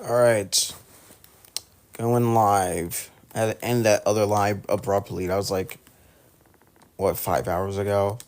All right, going live. I had to end that other live abruptly. That was like, what, 5 hours ago?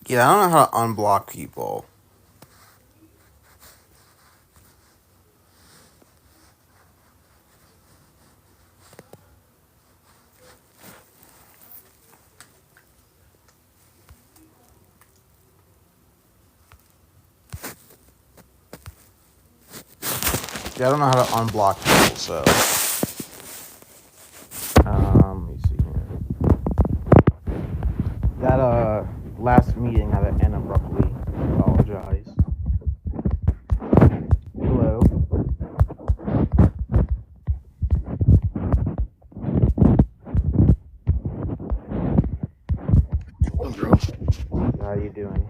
Yeah, I don't know how to unblock people. Yeah, I don't know how to unblock people, so. Let me see here. That, last meeting had to end abruptly. I apologize. Hello. Oh, bro. How you doing?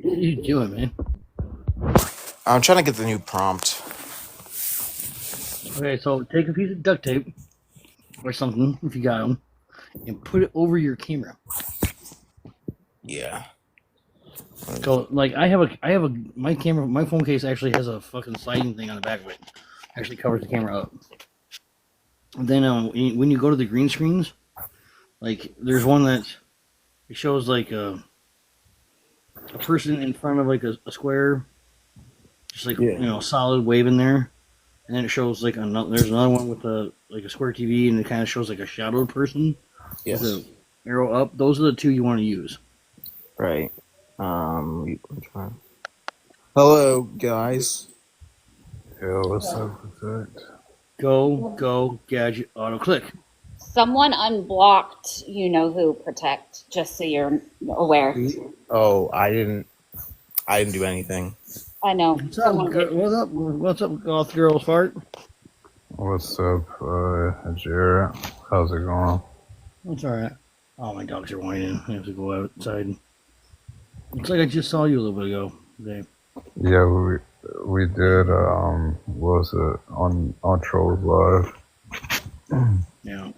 What are you doing, man? I'm trying to get the new prompt. Okay, so take a piece of duct tape or something, if you got them, and put it over your camera. Yeah. So, like, my camera, my phone case actually has a fucking sliding thing on the back of it. Actually covers the camera up. And then, when you go to the green screens, like, there's one that it shows like a person in front of like a square, just like solid wave in there. And then it shows like there's another one with a square TV, and it kind of shows like a shadowed person Yes. with an arrow up. Those are the two you want to use. Right. I'm trying. Hello, guys. Yo, what's up with that? Go, gadget, auto click. Someone unblocked you know who protect, just so you're aware. Oh, I didn't do anything. I know. What's up? What's up, Goth Girls Fart? What's up, Jared? How's it going? It's alright. Oh, my dogs are whining. I have to go outside. Looks like I just saw you a little bit ago, Dave. Yeah, we did. What was it on Trolls Live? Yeah.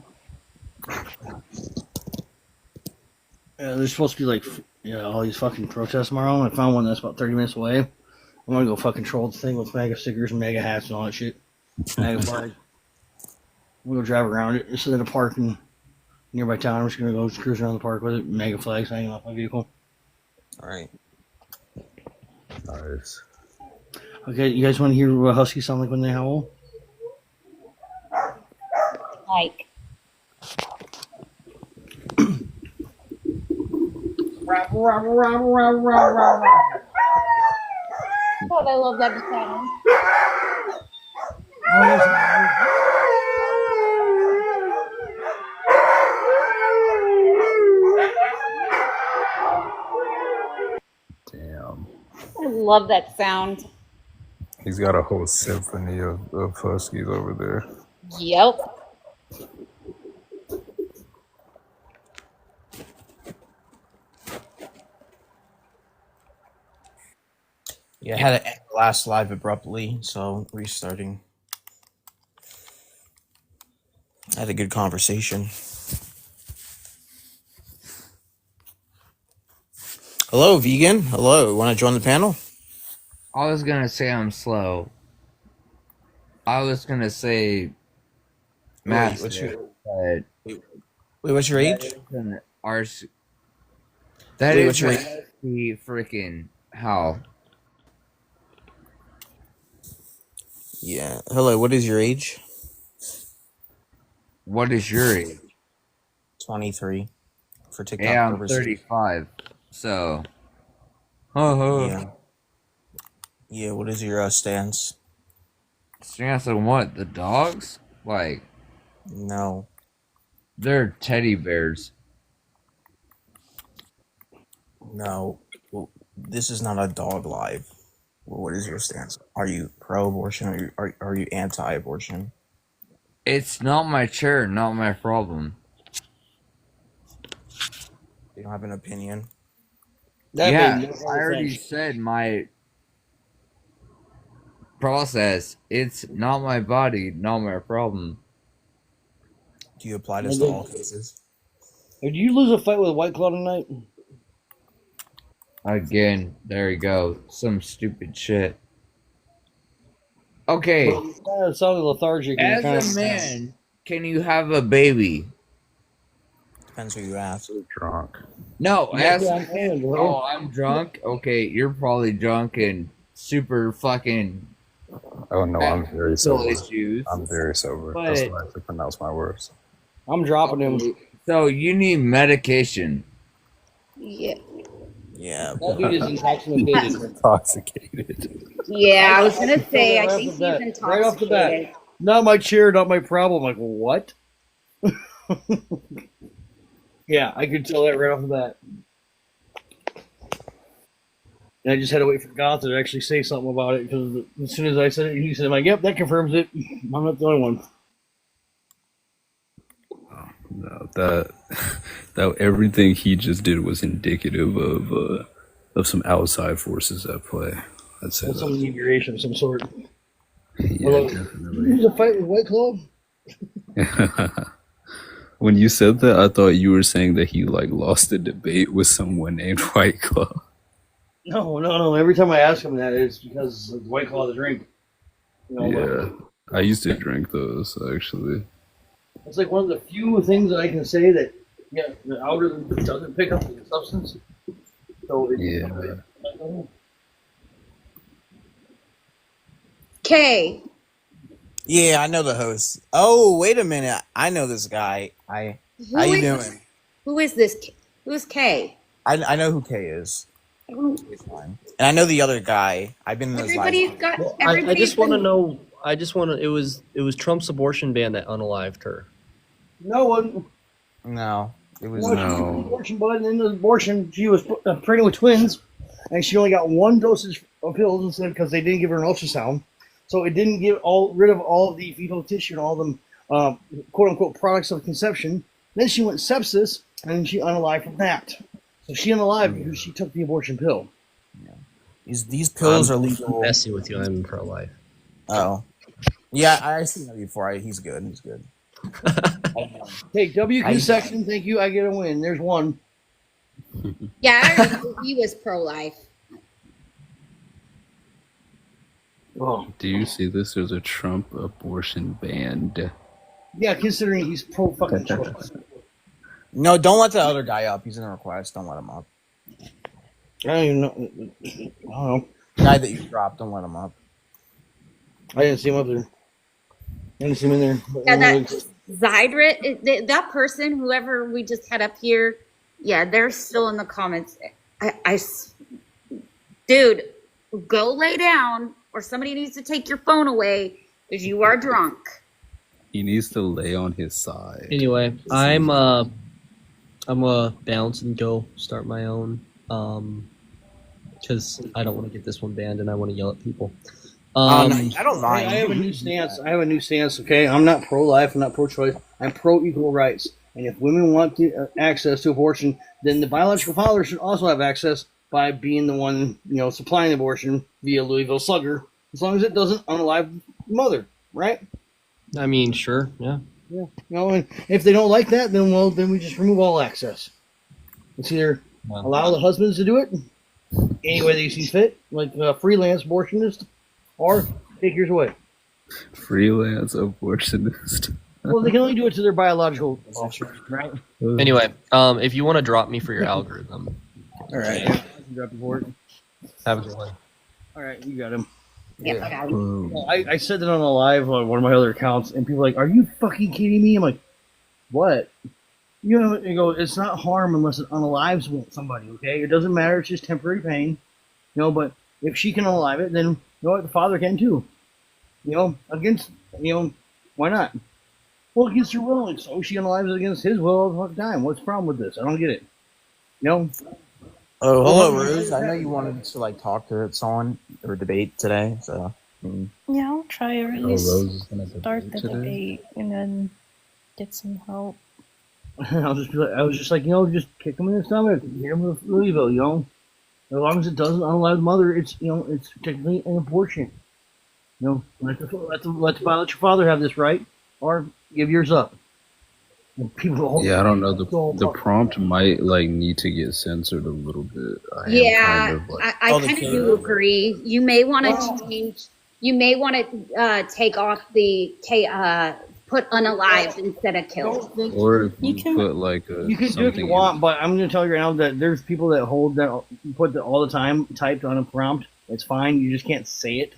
There's supposed to be like all these fucking protests tomorrow. I found one that's about 30 minutes away. I'm gonna go fucking troll the thing with MAGA stickers and MAGA hats and all that shit. MAGA flags. We'll go drive around it. It's in a park in nearby town. I'm just gonna go cruise around the park with it. MAGA flags hanging off my vehicle. All right. Nice. Okay, you guys want to hear what huskies sound like when they howl? Like. Oh, I love that sound. Damn. I love that sound. He's got a whole symphony of huskies over there. Yep. Yeah, I had to end the last live abruptly, so restarting. I had a good conversation. Hello, vegan. Hello. Want to join the panel? I was gonna say I'm slow. I was gonna say Wait, massive, but wait, what's your age? an arse. That Wait, is what's your age? the freaking how. Yeah. Hello, what is your age? What is your age? 23. For TikTok Yeah, I'm purposes. 35. So, Yeah. Yeah, what is your stance? stance on what? The dogs? Like, No. they're teddy bears. No. Well, this is not a dog live. Well, what is your stance? Are you pro-abortion or are you anti-abortion? It's not my chair, not my problem. You don't have an opinion? That Yeah, made no I already sense. said my process. It's not my body, not my problem. Do you apply this to all cases? Did you lose a fight with a White Claw tonight? Again, there you go. Some stupid shit. Okay, You kind of sounded lethargic. And kind as a man, can you have a baby? Depends who you ask. Drunk. No, as Yeah, I'm saying, bro. oh, I'm drunk. Okay, you're probably drunk and super fucking Oh no, I'm very mental sober. issues. I'm very sober. That's But- why I have to pronounce my words. I'm dropping him. So you need medication. Yeah. Yeah. That dude is intoxicated. Intoxicated. Yeah, I was gonna say, I Right think off the he's bat. Right off the bat. intoxicated. Not my chair, not my problem. I'm like, what? Yeah, I could tell that right off the bat. And I just had to wait for Goth to actually say something about it because as soon as I said it, he said, "Like, yep, that confirms it. I'm not the only one." No, that everything he just did was indicative of some outside forces at play. I'd say Some that. inebriation of some sort. Yeah, Although, definitely. Who's a fight with White Claw? When you said that, I thought you were saying that he like lost a debate with someone named White Claw. No. Every time I ask him that, it's because of White Claw the drink. You know, Yeah, I used to drink those actually. it's like one of the few things that I can say that, yeah, the algorithm doesn't pick up the substance. So it's, Yeah. Okay. Yeah, I know the host. Oh, wait a minute. I know this guy. How you doing? Who is this? Who is Kay? I know who Kay is. I don't- It's fine. And I know the other guy. I've been in those Everybody's live. got. I Everybody's just want to been- know. I just want to. It was Trump's abortion ban that unalived her. no one. No, it was No, she no. was an abortion, but in the abortion, she was pregnant with twins, and she only got one dosage of pills instead because they didn't give her an ultrasound. So it didn't get rid of all of the fetal tissue and all them quote unquote products of conception. Then she went sepsis, and she unalived from that. So she unalived because she took the abortion pill. These pills are I'm legal. messing with you. I'm pro-life. Oh, yeah, I've seen that before. He's good. He's good. Hey, WQ I- section, thank you. I get a win. There's one. Yeah, I already knew he was pro-life. Oh, Do you see this? There's a Trump abortion ban. yeah, considering he's pro fucking choice. No, don't let the other guy up. He's in a request. Don't let him up. I don't even know. I don't know. The guy that you dropped, don't let him up. I didn't see him up there. I didn't see him in there. Yeah, that Zydrit, that person, whoever we just had up here, yeah, they're still in the comments. Dude, go lay down, or somebody needs to take your phone away because you are drunk. He needs to lay on his side. Anyway, I'm gonna bounce and go start my own. Because I don't want to get this one banned and I want to yell at people. No, I don't I mind. have a new stance. Okay? I'm not pro-life. I'm not pro-choice. I'm pro-equal rights. And if women want access to abortion, then the biological father should also have access by being the one, supplying the abortion via Louisville Slugger, as long as it doesn't unalive the mother, right? I mean, sure, yeah. Yeah. And if they don't like that, then we just remove all access. It's either allow the husbands to do it any way they see fit, like a freelance abortionist, or take yours away. Freelance abortionist. Well, they can only do it to their biological offspring, right? Anyway, if you want to drop me for your algorithm, All right. Drop the board. have a good one. All right, you got him. Yep, I got him. Well, I said that on a live on one of my other accounts, and people are like, "Are you fucking kidding me?" I'm like, "What?" You know, you go, "It's not harm unless it unalives somebody." Okay, it doesn't matter; it's just temporary pain. You know, but if she can unalive it, then you know what? The father can too. You know, why not? Well, against her will, and so she unalives it against his will all the fucking time. What's the problem with this? I don't get it. You know. Oh, hello, Rose. I know you wanted to like talk to someone or debate today, so. Yeah, I'll try or at Oh, least Rose is gonna start the debate today. debate and then get some help. I was just like, just kick him in the stomach, hit him with Louisville, As long as it doesn't unalive the mother, it's it's technically an abortion. Let the biological father have this right, or give yours up. And people, Yeah, I don't know. The prompt might like need to get censored a little bit. I am Yeah, kind of, like, I Oh, the kind of kid. do agree. You may want to change. You may want to take off the put unalived instead of killed. or if You you can- put like you can do something what you want, but I'm going to tell you right now that there's people that hold that put that all the time typed on a prompt. It's fine. You just can't say it.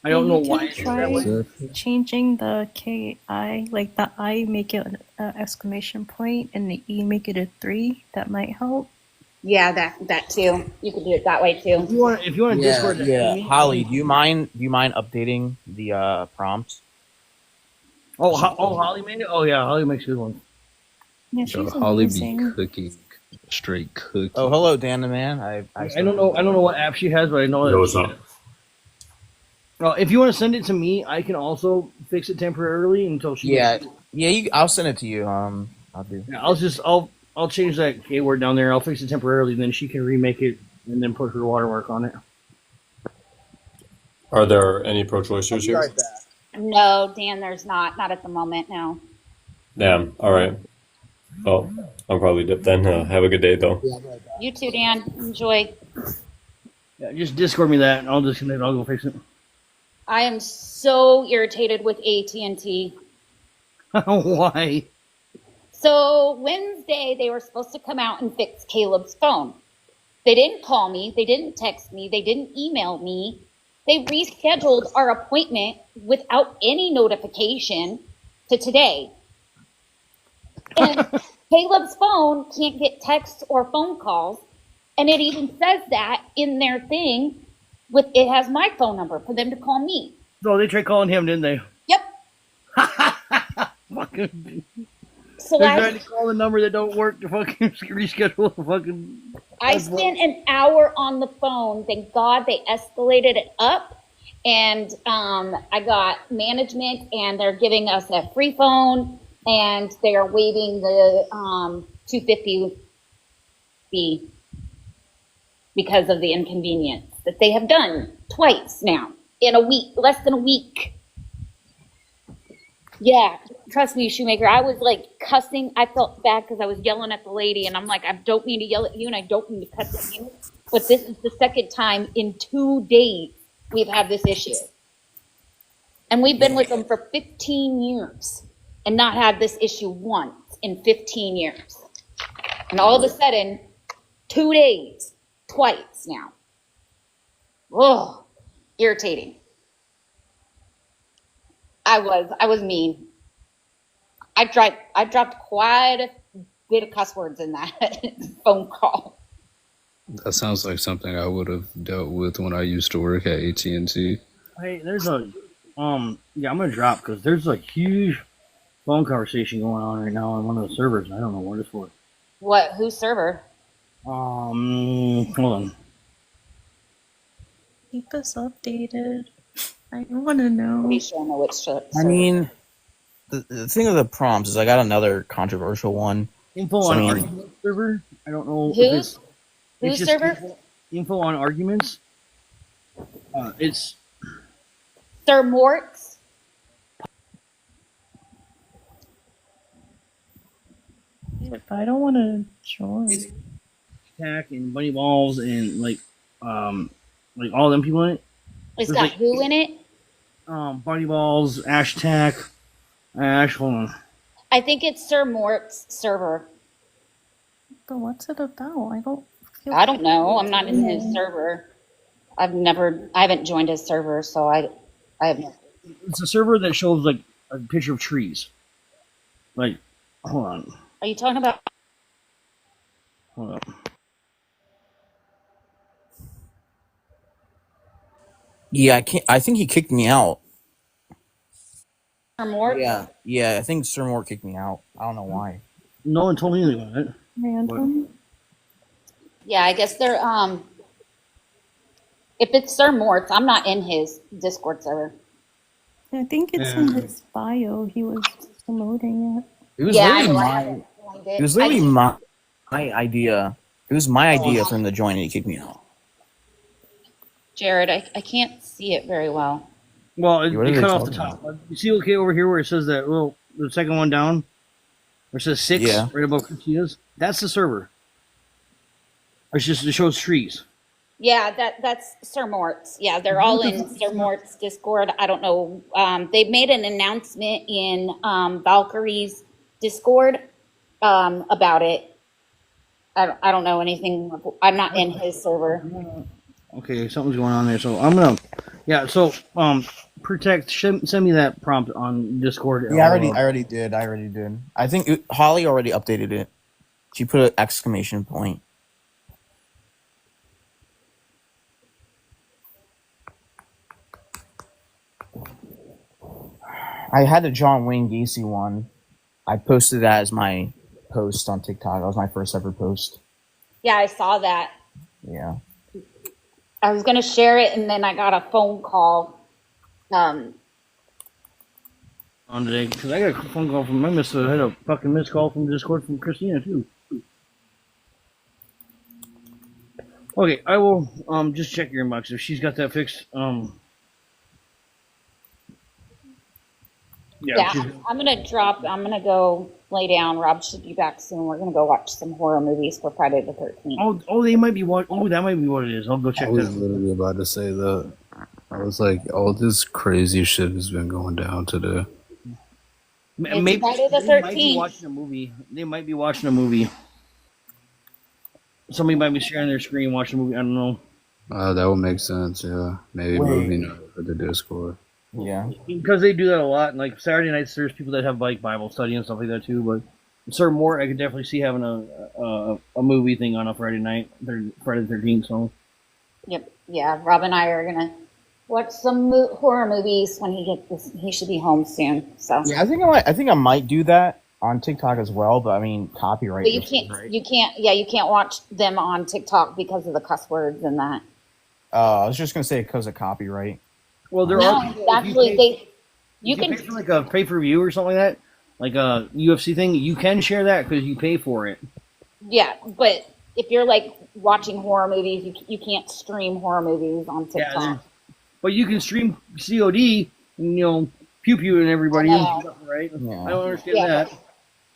I don't know You why. can It's that way. Exactly. Changing the KI, like the I, make it an exclamation point, and the E make it a 3. That might help. Yeah, that too. You could do it that way too. If you want to Yeah, Discord, yeah. Holly, do you mind updating the prompt? Oh, Holly made it. Oh yeah, Holly makes good ones. Yeah, So she's Holly be amazing. cooking, straight cooking. Oh, hello, Dan the man. I don't know what app she has, but I know that. Yo, what's up? Well, if you want to send it to me, I can also fix it temporarily until she. Yeah, I'll send it to you. I'll do. Yeah, I'll change that K word down there. I'll fix it temporarily, then she can remake it and then put her watermark on it. Are there any pro-choicers here? No, Dan, there's not at the moment. No. Damn. All right. Well, I'm probably dip then. Have a good day, though. You too, Dan. Enjoy. Yeah, just Discord me that, and I'll disconnect. I'll go fix it. I am so irritated with AT&T. Why? So Wednesday, they were supposed to come out and fix Caleb's phone. They didn't call me. They didn't text me. They didn't email me. They rescheduled our appointment without any notification to today. And Caleb's phone can't get texts or phone calls. And it even says that in their thing. It has my phone number for them to call me. So they tried calling him, didn't they? Yep. Fucking. So They're trying to call the number that don't work to fucking reschedule the fucking. I spent an hour on the phone. Thank God they escalated it up. And I got management, and they're giving us a free phone, and they are waiving the $250 fee because of the inconvenience that they have done twice now in a week, less than a week. Yeah, trust me, Shoemaker. I was like cussing. I felt bad because I was yelling at the lady, and I'm like, I don't mean to yell at you, and I don't mean to cuss at you. But this is the second time in 2 days we've had this issue. And we've been with them for 15 years and not had this issue once in 15 years. And all of a sudden, 2 days, twice now. Oh, irritating. I was mean. I dropped quite a bit of cuss words in that phone call. That sounds like something I would have dealt with when I used to work at AT&T. Hey, there's a yeah, I'm gonna drop because there's a huge phone conversation going on right now on one of the servers, and I don't know what it's for. What? Whose server? Hold on. Keep us updated. I want to know. Pretty sure I know which server. I mean, the thing of the prompts is I got another controversial one. Info So, on I mean- argument server. I don't know. Whose? It's Whose just server? info on arguments. It's Sir Mort's. If I don't want to join. Tack and bunny balls and like like all them people in it. It's There's got like who in it? Bunny Balls, Ash Tack, Ash. Hold on. I think it's Sir Mort's server. But what's it about? I don't feel. I don't know. I'm not in his server. I haven't joined his server, so I have no. It's a server that shows like a picture of trees. Like, hold on, Are you talking about? hold up. Yeah, I can't. I think he kicked me out. Sir Mort? Yeah. I think Sir Moore kicked me out. I don't know why. No one told me anything about it. Random. Yeah, I guess they're if it's Sir Mort's, I'm not in his Discord server. I think it's in his bio. He was promoting it. It was Yeah, I literally know, I my. haven't joined it. It was literally my idea. It was my idea for him to join, and he kicked me out. Jared, I can't see it very well. Well, it What are they cut off the talking top. You see, okay, over here where it says that, well, the second one down, where it says 6, Yeah. right above Christina's. That's the server. It's just it shows trees. Yeah, that's Sir Mort's. Yeah, they're all in Sir Mort's Discord. I don't know. They made an announcement in Valkyrie's Discord about it. I don't know anything. I'm not in his server. Okay, something's going on there. So I'm gonna, yeah. So protect. Send me that prompt on Discord. Yeah, I already did. I think Holly already updated it. She put an exclamation point. I had the John Wayne Gacy one. I posted that as my post on TikTok. That was my first ever post. Yeah, I saw that. Yeah. I was gonna share it, and then I got a phone call. On today because I got a phone call from I had a fucking missed call from Discord from Christina too. Okay, I will just check your inbox if she's got that fixed. Yeah, I'm gonna go lay down. Rob should be back soon. We're gonna go watch some horror movies for Friday the 13th. Oh, they might be what? Oh, that might be what it is. I'll go check I that was out. literally about to say that. I was like, all this crazy shit has been going down today. Maybe Friday the they might be 13th. watching a movie. They might be watching a movie. Somebody might be sharing their screen watching a movie. I don't know. That would make sense, yeah. Maybe movie night for the Discord. Yeah. Because they do that a lot. Like Saturday nights, there's people that have like Bible study and stuff like that too. But Sir Mort, I could definitely see having a movie thing on a Friday night, Friday the 13th. So Yep. Yeah, Rob and I are gonna watch some horror movies when he gets this. He should be home soon. So Yeah, I think I might do that on TikTok as well, but I mean copyright. but you issues, can't. right? You can't. Yeah, you can't watch them on TikTok because of the cuss words and that. I was just gonna say because of copyright. well, there No, are people, if actually, you pay can. for like a pay per view or something like that, like a UFC thing. You can share that because you pay for it. Yeah, but if you're like watching horror movies, you can't stream horror movies on TikTok. But you can stream COD and pew pew and everybody, I know. right? Yeah. I don't understand Yeah. that.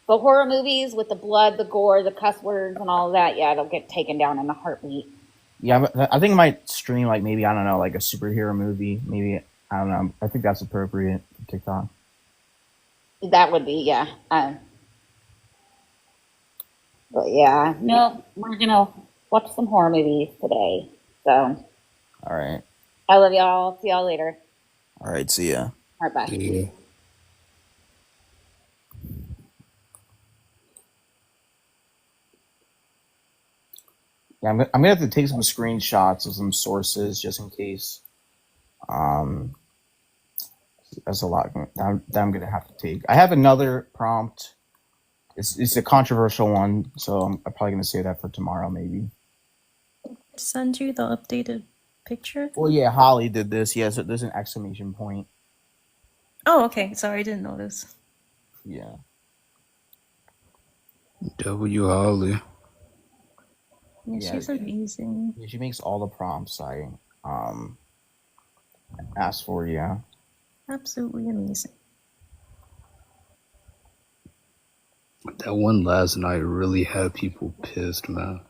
But horror movies with the blood, the gore, the cuss words, and all of that, yeah, it'll get taken down in a heartbeat. Yeah, I think I might stream like maybe I don't know like a superhero movie. Maybe I don't know. I think that's appropriate for TikTok. That would be, yeah. But yeah, no, we're gonna watch some horror movies today. So All right. I love y'all. See y'all later. All right. See ya. All right, bye. Yeah. Yeah, I'm gonna have to take some screenshots of some sources just in case. That's a lot that I'm gonna have to take. I have another prompt. It's a controversial one, so I'm probably gonna save that for tomorrow, maybe. Send you the updated picture. Well, yeah, Holly did this. Yes, there's an exclamation point. Oh, okay. Sorry, I didn't notice. Yeah. W. Holly. Yeah, Yeah. she's amazing. Yeah, she makes all the prompts I asked for. Yeah. Absolutely amazing. That one last night really had people pissed, man.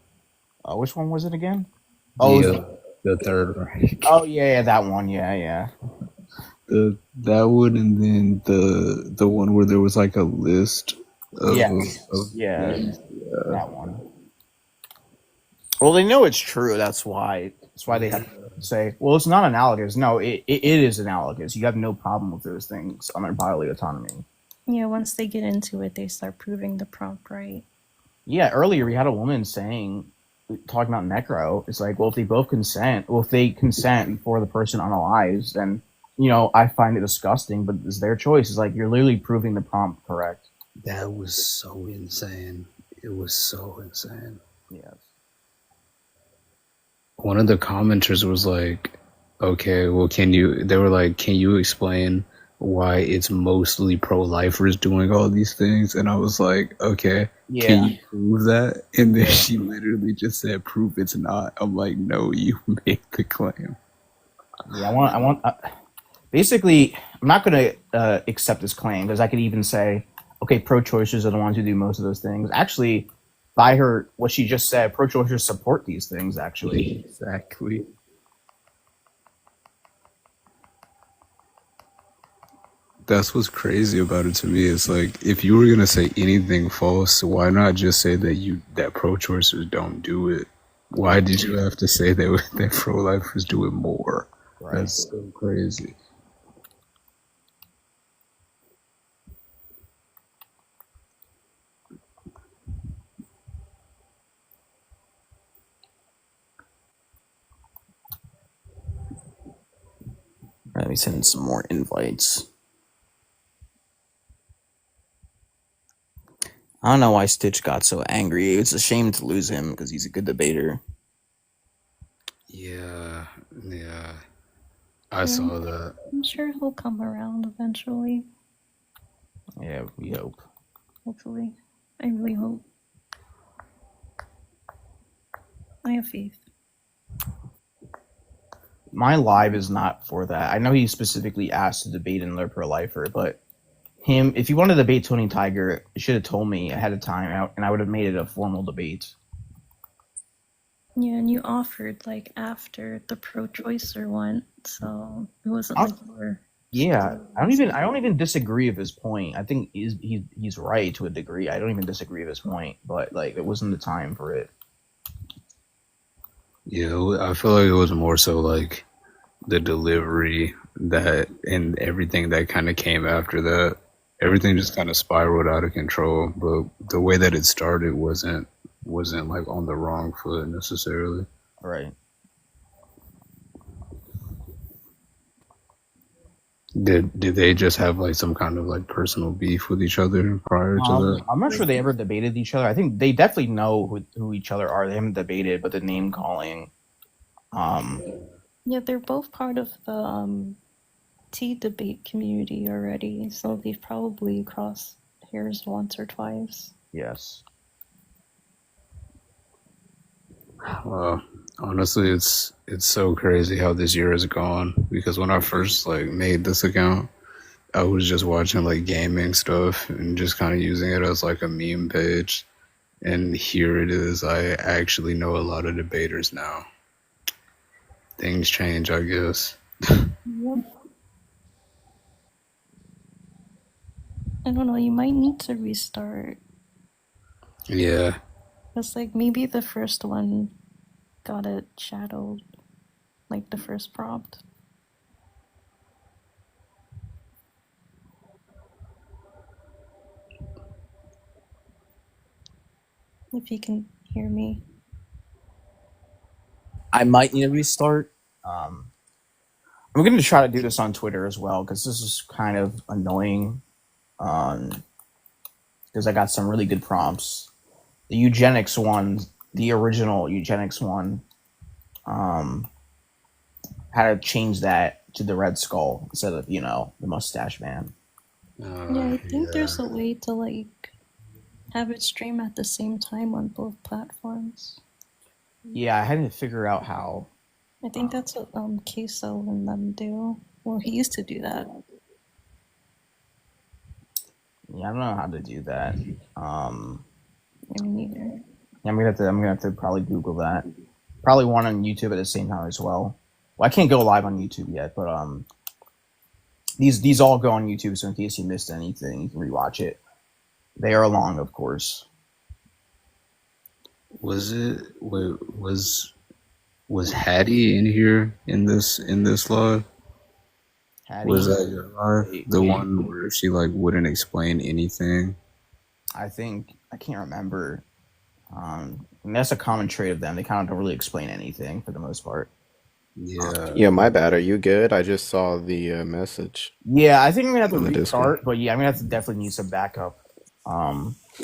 Which one was it again? Oh, The, the Third Reich. Oh yeah, that one. Yeah. That one, and then the one where there was like a list of, Yes. of Yeah. things. That one. Well, they know it's true. That's why. That's why they have to say, "Well, it's not analogous." No, it is analogous. You have no problem with those things on their bodily autonomy. Yeah, once they get into it, they start proving the prompt right. Yeah, earlier we had a woman talking about necro. It's like, well, if they both consent, if they consent before the person unalives, then I find it disgusting, but it's their choice. It's like you're literally proving the prompt correct. That was so insane. It was so insane. Yes. One of the commenters was like, okay, well, they were like, can you explain why it's mostly pro-lifers doing all these things? And I was like, okay, Yeah. can you prove that? And then she literally just said, prove it's not. I'm like, no, you made the claim. Yeah, I want. Basically, I'm not going to accept this claim because I could even say, okay, pro-choicers are the ones who do most of those things. Actually, by what she just said, pro-choicers support these things, actually. Exactly. That's what's crazy about it to me. It's like, if you were going to say anything false, why not just say that pro-choicers don't do it? Why did you have to say that pro-lifers do it more? Right. That's so crazy. Let me send some more invites. I don't know why Stitch got so angry. It's a shame to lose him because he's a good debater. Yeah. I saw that. I'm sure he'll come around eventually. Yeah, we hope. Hopefully. I really hope. I have faith. My live is not for that. I know he specifically asked to debate another pro-lifer, but if you wanted to debate Tony Tiger, you should have told me ahead of time, and I would have made it a formal debate. Yeah, and you offered after the pro-choicer one, so it wasn't like you were. Yeah, I don't even disagree with his point. I think he's right to a degree. I don't even disagree with his point, but it wasn't the time for it. Yeah, I feel like it was more so like the delivery and everything that kind of came after that. Everything just kind of spiraled out of control, but the way that it started wasn't like on the wrong foot necessarily. Right. Did they just have some kind of personal beef with each other prior to that? I'm not sure they ever debated each other. I think they definitely know who each other are. They haven't debated, but the name calling. Yeah, they're both part of the tea debate community already, so they've probably crossed hairs once or twice. Yes. Honestly, it's so crazy how this year has gone, because when I first made this account, I was just watching gaming stuff and just kind of using it as a meme page, and here it is. I actually know a lot of debaters now. Things change, I guess. Yep. I don't know, you might need to restart. Yeah. It's maybe the first one got it shadowed, the first prompt. If you can hear me. I might need to restart. I'm going to try to do this on Twitter as well, because this is kind of annoying. Because I got some really good prompts. The eugenics one, the original eugenics one, had to change that to the Red Skull instead of, the mustache man. Yeah, I think there's a way to have it stream at the same time on both platforms. Yeah, I had to figure out how. I think that's what Queso and them do. Well, he used to do that. Yeah, I don't know how to do that. Me neither. Yeah, I'm gonna have to probably Google that. Probably one on YouTube at the same time as well. Well, I can't go live on YouTube yet, but these all go on YouTube, so in case you missed anything, you can rewatch it. They are long, of course. Was Hattie in here in this live? Hattie, Was that your live? wait, The one where she like wouldn't explain anything? I think I can't remember. And that's a common trait of them. They kind of don't really explain anything for the most part. Yeah. Yeah, my bad. Are you good? I just saw the message Yeah, I think I'm gonna have to on the Discord. restart, but yeah, I'm gonna have to definitely need some backup.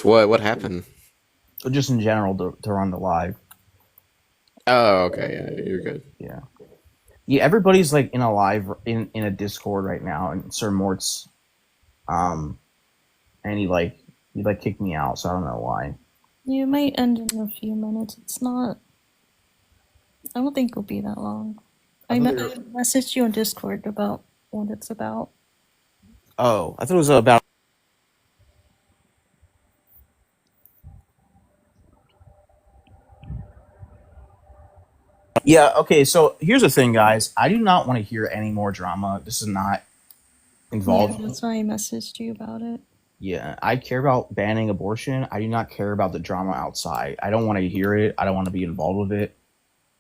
What happened? Just in general to run the live. Oh, okay. Yeah, you're good. Yeah. Yeah, everybody's like in a live in a Discord right now, and Sir Mort's and he kicked me out, so I don't know why. You might end in a few minutes. It's not. I don't think it'll be that long. I messaged you on Discord about what it's about. Oh, I thought it was about. Yeah, okay, so here's the thing, guys. I do not want to hear any more drama. This is not Yeah, involved. that's why I messaged you about it. Yeah, I care about banning abortion. I do not care about the drama outside. I don't want to hear it. I don't want to be involved with it.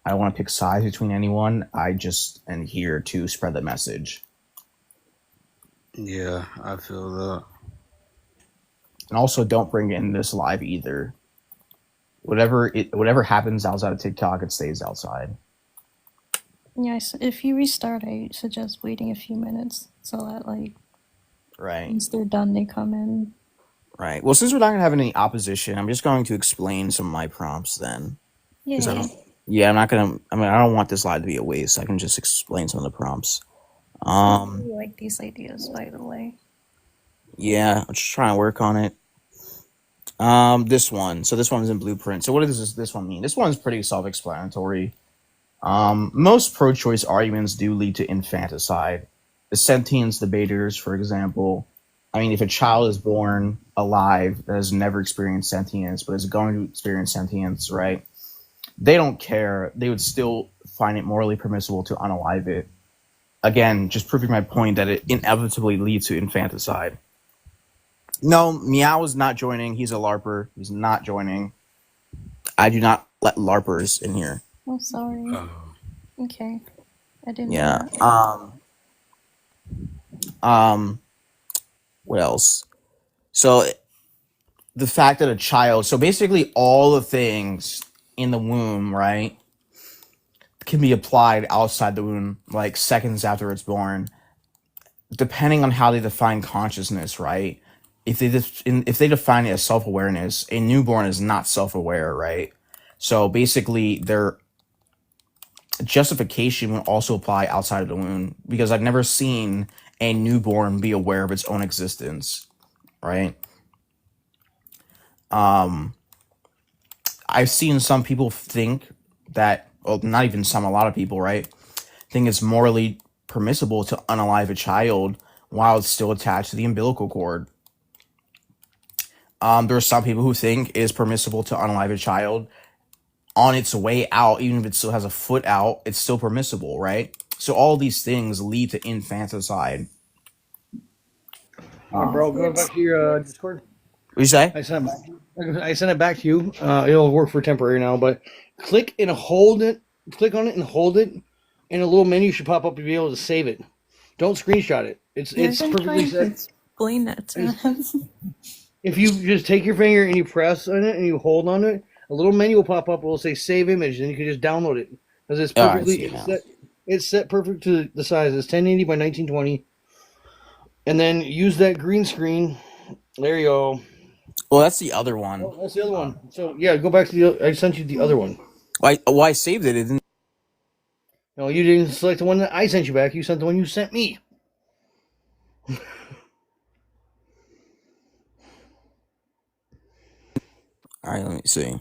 I don't want to pick sides between anyone. I just am here to spread the message. Yeah, I feel that. And also, don't bring in this live either. Whatever happens outside of TikTok, it stays outside. Yeah, if you restart, I suggest waiting a few minutes so that Right. once they're done, they come in. Right. Well, since we're not going to have any opposition, I'm just going to explain some of my prompts then. Yeah. I'm not going to. I don't want this live to be a waste. I can just explain some of the prompts. I really like these ideas, by the way. Yeah, I'm just trying to work on it. This one. So this one's in Blueprint. So what does this one mean? This one's pretty self-explanatory. Most pro-choice arguments do lead to infanticide. The sentience debaters, for example. I mean, if a child is born alive that has never experienced sentience, but is going to experience sentience, right? They don't care. They would still find it morally permissible to unalive it. Again, just proving my point that it inevitably leads to infanticide. No, Meow is not joining. He's a LARPer. He's not joining. I do not let LARPers in here. Oh, sorry. Okay. I didn't know Yeah. that. What else? So the fact that a child, so basically all the things in the womb, right, can be applied outside the womb, like seconds after it's born, depending on how they define consciousness, right? If they define it as self-awareness, a newborn is not self-aware, right? So basically, their justification will also apply outside of the womb, because I've never seen a newborn be aware of its own existence, right? I've seen some people think that, well, not even some, a lot of people, right, think it's morally permissible to unalive a child while it's still attached to the umbilical cord. There are some people who think it is permissible to unalive a child on its way out, even if it still has a foot out, it's still permissible, right? So all these things lead to infanticide. Bro, go back to your Discord. What you say? I sent it back to you. It'll work for temporary now, but click and hold it. Click on it and hold it, and a little menu should pop up to be able to save it. Don't screenshot it. It's perfectly set. Explain that to him. If you just take your finger and you press on it and you hold on it, a little menu will pop up. It will say "Save Image," and you can just download it because it's perfectly it's set perfect to the size. It's 1080 by 1920, and then use that green screen. There you go. Well, that's the other one. Oh, that's the other one. So yeah, go back to the. I sent you the other one. I saved it. It didn't. No, you didn't select the one that I sent you back. You sent the one you sent me. All right, let me see.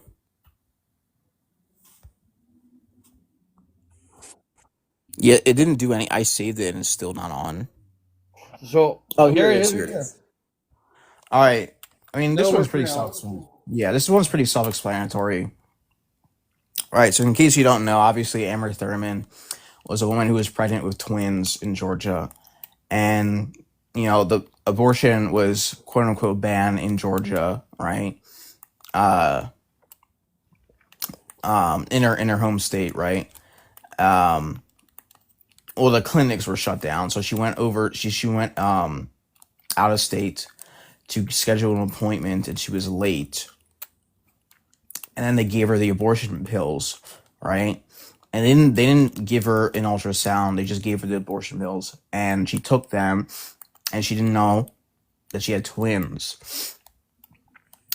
Yeah, it didn't do any. I saved it and it's still not on. So Here it is. All right. I mean, this one's pretty self. Yeah, this one's pretty self-explanatory. Right. So, in case you don't know, obviously Amber Thurman was a woman who was pregnant with twins in Georgia, and the abortion was quote unquote banned in Georgia, right? Uh, in her home state, right? Um, well, the clinics were shut down, so she went over. She went out of state to schedule an appointment, and she was late. And then they gave her the abortion pills, right? And they didn't give her an ultrasound. They just gave her the abortion pills, and she took them, and she didn't know that she had twins.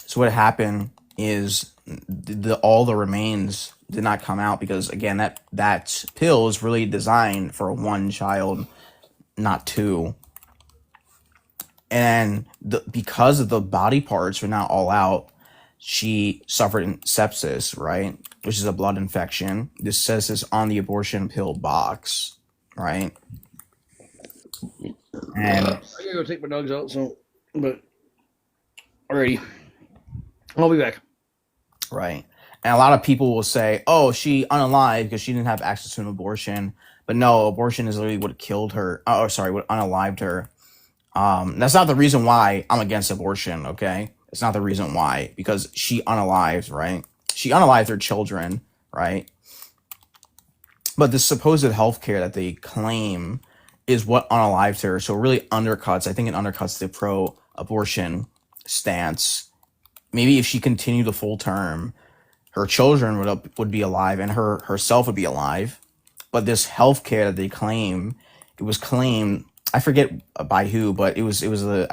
So what happened is all the remains did not come out because again that pill is really designed for one child, not two. And because of the body parts were not all out, she suffered sepsis, right? Which is a blood infection. This says this on the abortion pill box, right? And I gotta go take my dogs out. So, but alrighty, I'll be back. right. And a lot of people will say, oh, she unalived because she didn't have access to an abortion. But no, abortion is literally what killed her. Oh, sorry, what unalived her. That's not the reason why I'm against abortion, okay? It's not the reason why. Because she unalived, right? She unalived her children, right? But the supposed health care that they claim is what unalived her. So it really undercuts, I think it undercuts the pro-abortion stance. Maybe if she continued the full term, her children would be alive and herself would be alive. But this health care that they claim, it was claimed, I forget by who, but I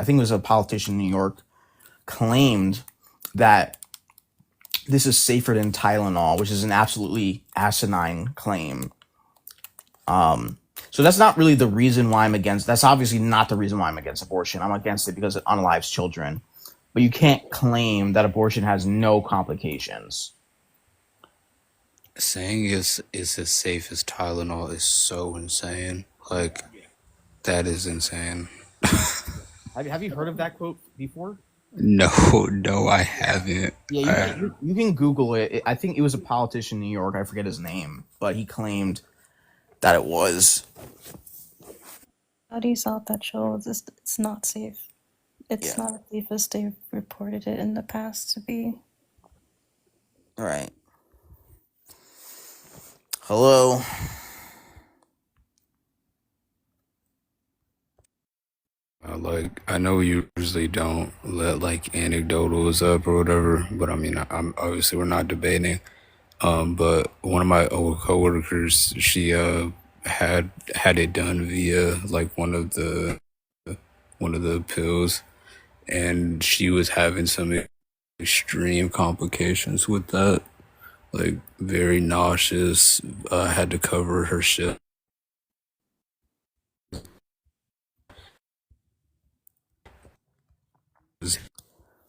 think it was a politician in New York claimed that this is safer than Tylenol, which is an absolutely asinine claim. So that's not really the reason why I'm against. That's obviously not the reason why I'm against abortion. I'm against it because it unalives children. But you can't claim that abortion has no complications. Saying is as safe as Tylenol is so insane. Like, that is insane. Have you heard of that quote before? No, I haven't. Yeah, you can Google it. I think it was a politician in New York. I forget his name, but he claimed that it was. Studies out that show it's not safe. It's not as safe as they've reported it in the past to be. Right. Hello. Like, I know you usually don't let like anecdotals up or whatever, but I mean, I'm obviously we're not debating. But one of my old coworkers, she had it done via like one of the pills, and she was having some extreme complications with that, like very nauseous. Had to cover her shit.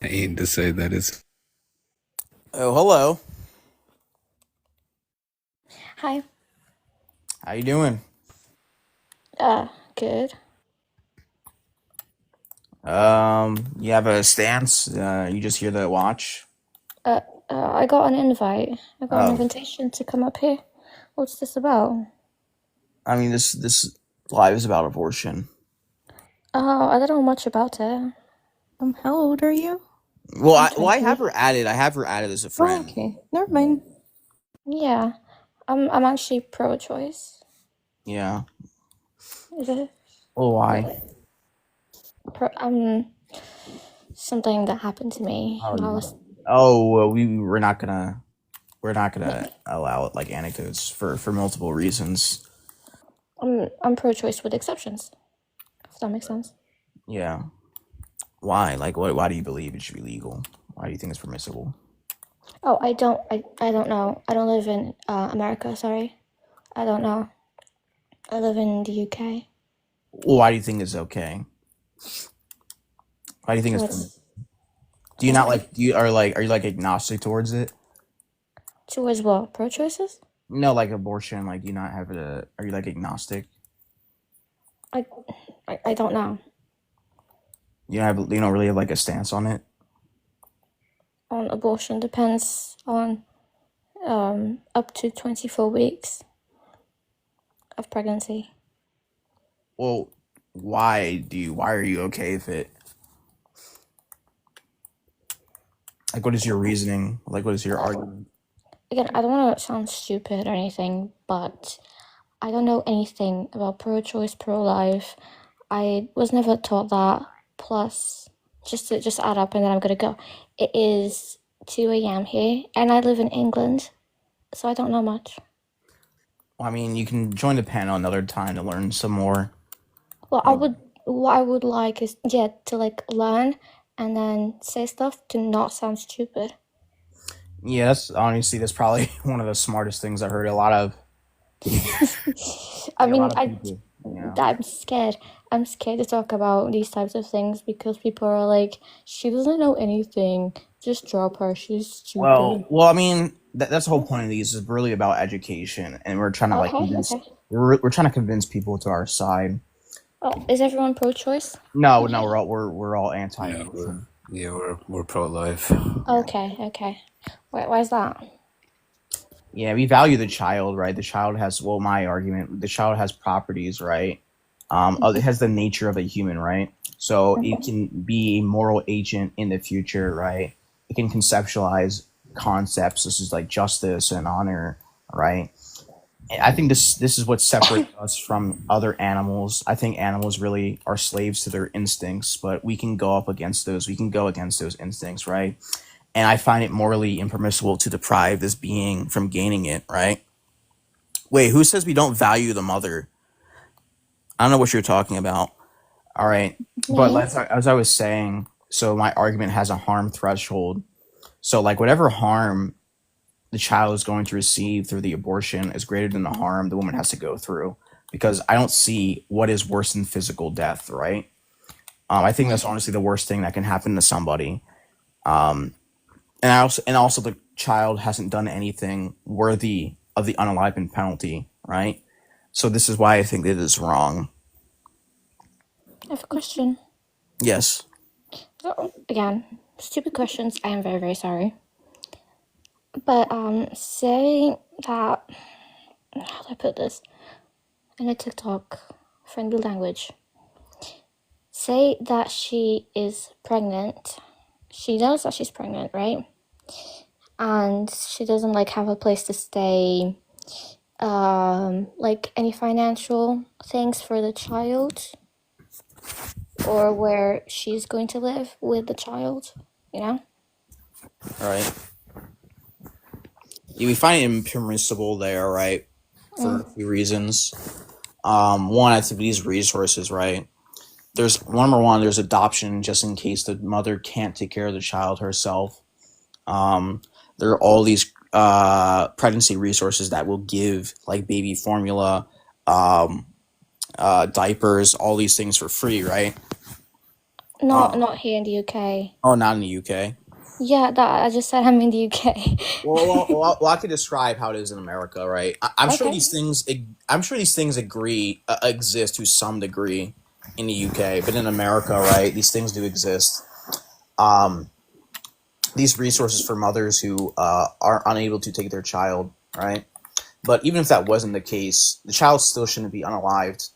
I hate to say that it's. Oh, hello. Hi. How you doing? Good. You have a stance? You just hear the watch? I got an invite. I got an Oh, invitation to come up here. What's this about? I mean, this live is about abortion. Oh, I don't know much about it. How old are you? Well, I'm I have 20. her added. I have her added as a Oh, friend. okay. Never mind. Yeah. I'm actually pro-choice. Yeah. Is it? Well, why? Something that happened to me when I was. Well, we're not gonna allow it like anecdotes for multiple reasons. I'm pro-choice with exceptions. If that makes sense. Yeah. Why? Like, what? Why do you believe it should be legal? Why do you think it's permissible? Oh, I don't know. I don't live in America. Sorry, I don't know. I live in the UK. Well, why do you think it's okay? Why do you think it's? What's Do you I'm not sorry. like? Are you like agnostic towards it? Towards what? Pro-choices? No, like abortion. Like, do you not have a? Are you like agnostic? I don't know. You don't really have like a stance on it. On abortion depends on up to 24 weeks of pregnancy. Well, why are you okay with it? Like, what is your reasoning? Like, what is your argument? Again, I don't want to sound stupid or anything, but I don't know anything about pro-choice, pro-life. I was never taught that. Plus, just to add up and then I'm gonna go. It is 2 a.m. here, and I live in England, so I don't know much. Well, I mean, you can join the panel another time to learn some more. Well, what I would like is to like learn and then say stuff to not sound stupid. Yes, honestly, that's probably one of the smartest things I heard. A lot of. I mean, people, I'm scared. I'm scared to talk about these types of things because people are like, she doesn't know anything. Just drop her. She's stupid. Well, I mean, that's the whole point of these is really about education, and we're trying to convince. Okay. We're trying to convince people to our side. Oh, is everyone pro-choice? No, we're all anti. We're pro-life. Okay. Why is that? Yeah, we value the child, right? The child has, well, my argument, the child has properties, right? It has the nature of a human, right? So it can be a moral agent in the future, right? It can conceptualize concepts. This is like justice and honor, right? I think this is what separates us from other animals. I think animals really are slaves to their instincts, but we can go up against those. We can go against those instincts, right? And I find it morally impermissible to deprive this being from gaining it, right? Wait, who says we don't value the mother? I don't know what you're talking about. All right. But as I was saying, so my argument has a harm threshold. So like whatever harm the child is going to receive through the abortion is greater than the harm the woman has to go through, because I don't see what is worse than physical death, right? I think that's honestly the worst thing that can happen to somebody. And also the child hasn't done anything worthy of the unaliving penalty, right? So this is why I think it is wrong. I have a question. Yes. So, again, stupid questions. I am very, very sorry. But say that, how do I put this in a TikTok friendly language? Say that she is pregnant. She knows that she's pregnant, right? And she doesn't like have a place to stay, like any financial things for the child, or where she's going to live with the child, you know? All right. Yeah, we find it impermissible there, right? For a few reasons. One, I think these resources, right? There's number one, there's adoption just in case the mother can't take care of the child herself. There are all these pregnancy resources that will give like baby formula, diapers, all these things for free, right? Not here in the UK. Oh, not in the UK. Yeah, I just said I'm in the UK. well, I could describe how it is in America, right? I'm sure Okay. these things. I'm sure these things exist to some degree in the UK, but in America, right? These things do exist. These resources for mothers who are unable to take their child, right? But even if that wasn't the case, the child still shouldn't be unalived.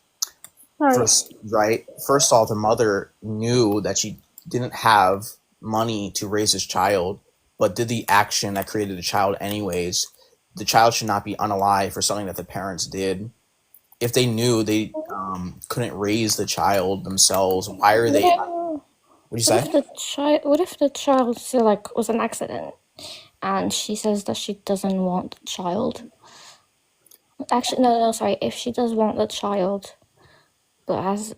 First, right? First of all, the mother knew that she didn't have money to raise his child, but did the action that created the child anyways. The child should not be unalive for something that the parents did. If they knew they couldn't raise the child themselves, why are they? What do you say? What if the child was an accident, and she says that she doesn't want the child? Actually, no, sorry. If she does want the child, but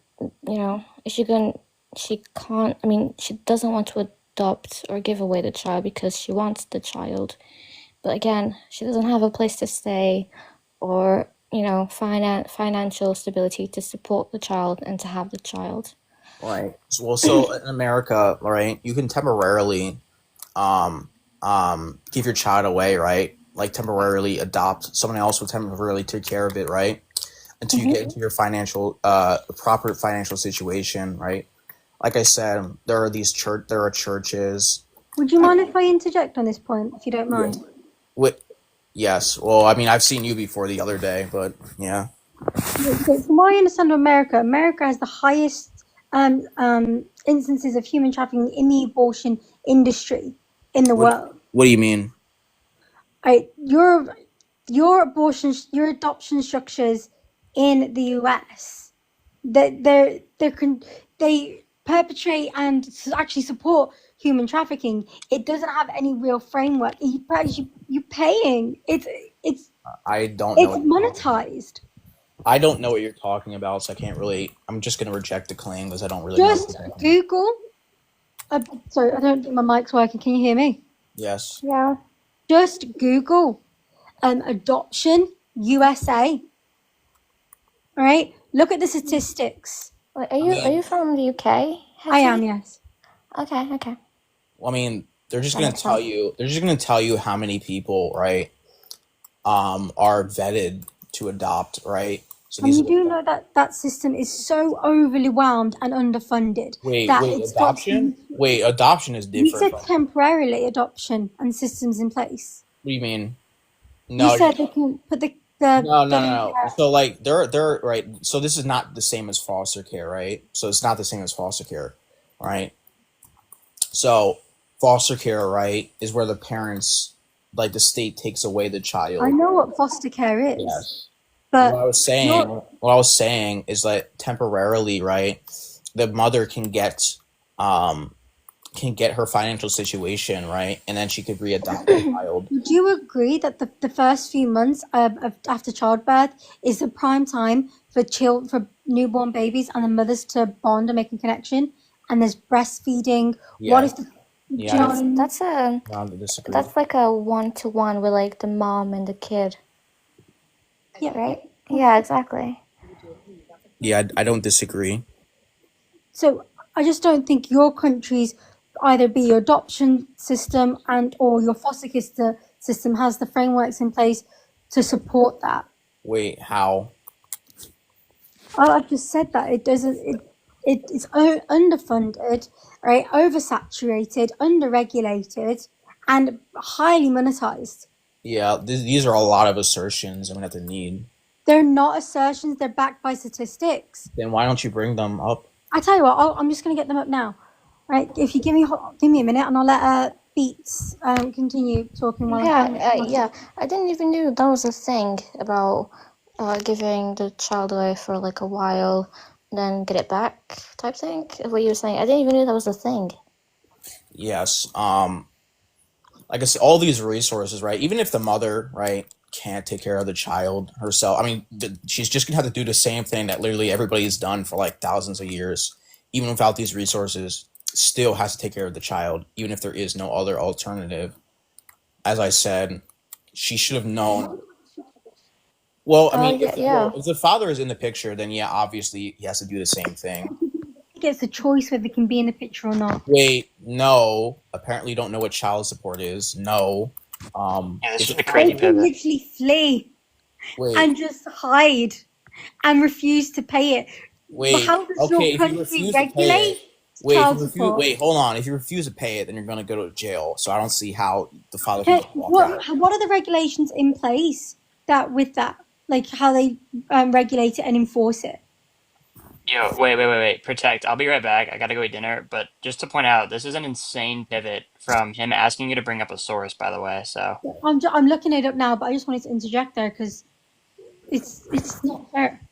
she can't. I mean, she doesn't want to adopt or give away the child because she wants the child, but again, she doesn't have a place to stay, or financial stability to support the child and to have the child. Right. Well, so in America, right, you can temporarily give your child away, right? Like temporarily adopt. Someone else will temporarily take care of it, right? Until you get into your proper financial situation, right? Like I said, there are churches. Would you mind if I interject on this point, if you don't mind? Yes. Well, I mean, I've seen you before the other day, but yeah. So from what I understand of America, America has the highest instances of human trafficking in the abortion industry in the world. What do you mean? Right, your adoption structures in the US, they perpetrate and actually support human trafficking. It doesn't have any real framework. You're paying. It's I don't know. monetized. I don't know what you're talking about, so I can't really. I'm just gonna reject the claim because I don't really know. Just Google. Sorry, I don't think my mic's working. Can you hear me? Yes. Yeah. Just Google adoption USA. All right, look at the statistics. Wait, are you from the UK? I am, yes. Okay. Okay. Well, I mean, they're just gonna tell you. They're just gonna tell you how many people, right, are vetted to adopt, right? So And you do know that that system is so overly whelmed and underfunded. Wait, that wait, it's got- adoption? Wait, adoption is You different. said temporarily adoption and systems in place. What do you mean? No, You said they can put the no. So like they're right. So this is not the same as foster care, right? So it's not the same as foster care, right? So foster care, right, is where the parents, like the state takes away the child. I know what foster care is. Yes. But What I was saying is that temporarily, right, the mother can get her financial situation, right, and then she could readopt the child. would you agree that the first few months of after childbirth is the prime time for newborn babies and the mothers to bond and make a connection? And there's breastfeeding. Yeah. What is the Yeah, do you know what I mean? That's like a 1-to-1 with like the mom and the kid. Yeah. Right? Yeah, exactly. Yeah, I don't disagree. So I just don't think your country's either be your adoption system and or your foster care system has the frameworks in place to support that. Wait, how? I've just said that it doesn't. It's underfunded, right? Oversaturated, underregulated, and highly monetized. Yeah, these are a lot of assertions I'm gonna have to need. They're not assertions. They're backed by statistics. Then why don't you bring them up? I tell you what, I'm just gonna get them up now, right? If you give me a minute, and I'll let Beats continue talking while Yeah. I didn't even know that was a thing about giving the child away for like a while, then get it back type thing. What you were saying, I didn't even know that was a thing. Yes. Like I said, all these resources, right? Even if the mother, right, can't take care of the child herself, I mean, she's just gonna have to do the same thing that literally everybody's done for like thousands of years. Even without these resources, still has to take care of the child, even if there is no other alternative. As I said, she should have known. Well, I mean, if the father is in the picture, then yeah, obviously he has to do the same thing. He gets a choice whether they can be in the picture or not. Wait, no. Apparently, you don't know what child support is. No. They can literally flee and just hide and refuse to pay it. Wait, But how does okay, your if you country refuse to pay regulate it, child support? wait, hold on. If you refuse to pay it, then you're gonna go to jail. So I don't see how the father Okay, can walk out. what are the regulations in place with that? Like how they regulate it and enforce it? Yo, wait. Protect. I'll be right back. I gotta go eat dinner. But just to point out, this is an insane pivot from him asking you to bring up a source, by the way. So I'm looking it up now, but I just wanted to interject there because it's not fair.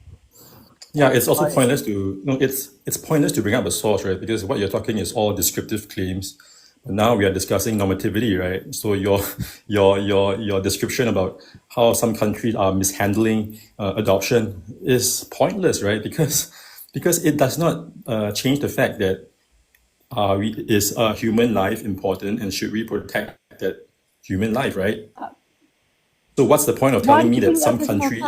Yeah, it's also pointless to it's pointless to bring up a source, right? Because what you're talking is all descriptive claims. But now we are discussing normativity, right? So your description about how some countries are mishandling adoption is pointless, right? Because it does not change the fact that is a human life important and should we protect that human life, right? So what's the point of telling me that some countries'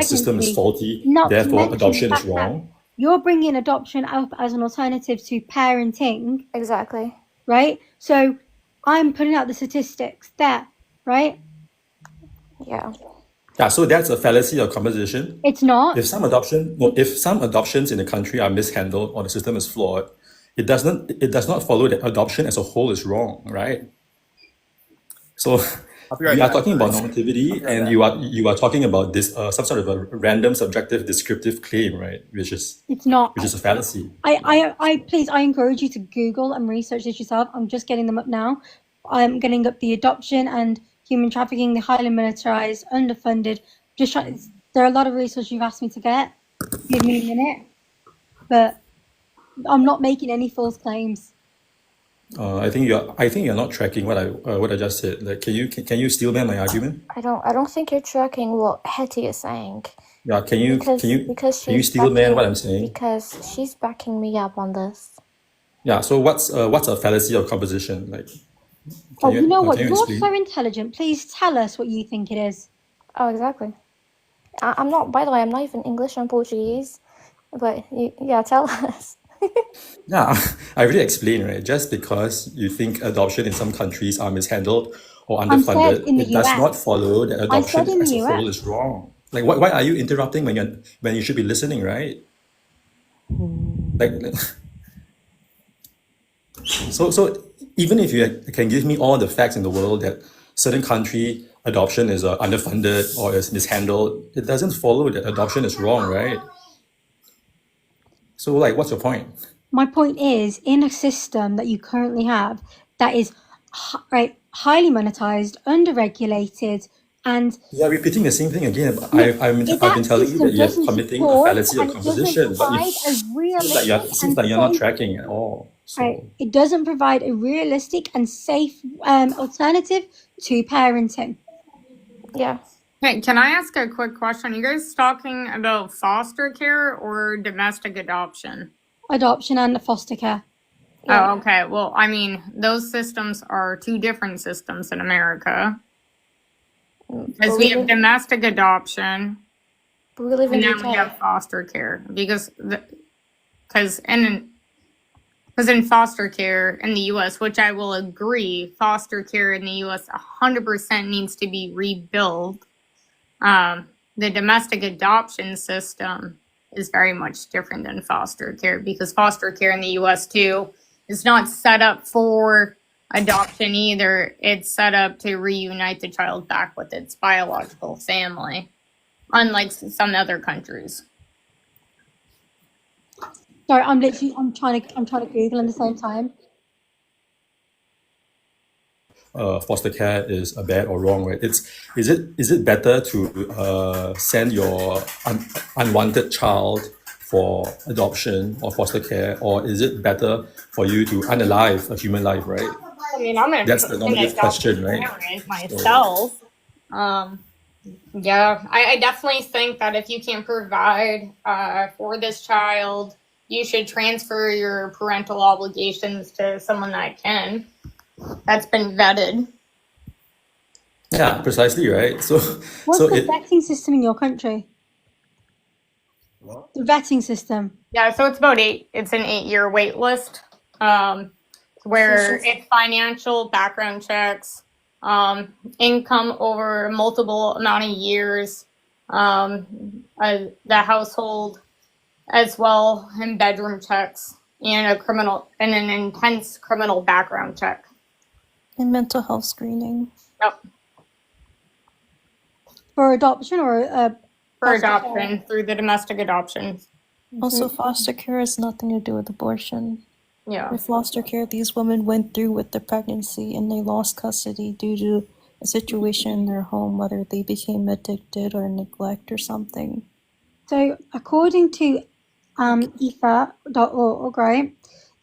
system is faulty, therefore adoption is wrong? You're bringing adoption up as an alternative to parenting. Exactly. Right? So I'm putting out the statistics there, right? Yeah. Yeah, so that's a fallacy of composition. It's not. If some adoptions in the country are mishandled or the system is flawed, it does not follow that adoption as a whole is wrong, right? So I'll be right We are back, talking about guys. normativity, and you are talking about this some sort of a random, subjective, descriptive claim, right? Which is It's not. a fallacy. Please, I encourage you to Google and research this yourself. I'm just getting them up now. I'm getting up the adoption and human trafficking, the highly militarized, underfunded. Just trying. There are a lot of research you've asked me to get. Give me a minute, but I'm not making any false claims. I think you're not tracking what I just said. Like, can you steel man my argument? I don't think you're tracking what Hetty is saying. Yeah, can you She's steel man what I'm backing, saying? because she's backing me up on this. Yeah. So what's a fallacy of composition? Like, Oh, you know what? can you You're explain? so intelligent. Please tell us what you think it is. Oh, exactly. I'm not. By the way, I'm not even English. I'm Portuguese. But yeah, tell us. Yeah, I already explained, right? Just because you think adoption in some countries are mishandled or I'm said underfunded, in the it does US. not follow that I said adoption in as the a whole US. is wrong. Like, why are you interrupting when you should be listening, right? Like, so even if you can give me all the facts in the world that certain country adoption is underfunded or is mishandled, it doesn't follow that adoption is wrong, right? So, like, what's your point? My point is, in a system that you currently have that is highly monetized, underregulated, and You are repeating the same thing again. I've been telling you that you're committing a fallacy of composition, but it seems like you're not tracking at all. So, it doesn't provide a realistic and safe alternative to parenting. Yeah. Hey, can I ask a quick question? Are you guys talking about foster care or domestic adoption? Adoption and foster care. Oh, okay. Well, I mean, those systems are two different systems in America. Because we have domestic adoption, we live in and then Utah. we have foster care. Because in foster care in the U.S., which I will agree, foster care in the U.S. 100% needs to be rebuilt. The domestic adoption system is very much different than foster care, because foster care in the U.S. too is not set up for adoption either. It's set up to reunite the child back with its biological family, unlike some other countries. Sorry, I'm trying to Google at the same time. foster care is bad or wrong, right? Is it better to send your unwanted child for adoption or foster care, or is it better for you to unalive a human life, right? I mean, I'm That's the normative question, right? Myself. Yeah, I definitely think that if you can provide for this child, you should transfer your parental obligations to someone that can. That's been vetted. Yeah, precisely, right? So, What's so the it vetting system in your country? The vetting system. Yeah, so it's about it's an 8-year wait list, where it's financial background checks, income over multiple amount of years, the household as well, and bedroom checks, and an intense criminal background check. And mental health screening. Yep. For adoption or For adoption through the domestic adoption. Also, foster care has nothing to do with abortion. Yeah. With foster care, these women went through with the pregnancy and they lost custody due to a situation in their home, whether they became addicted or neglect or something. So, according to ether.org, right,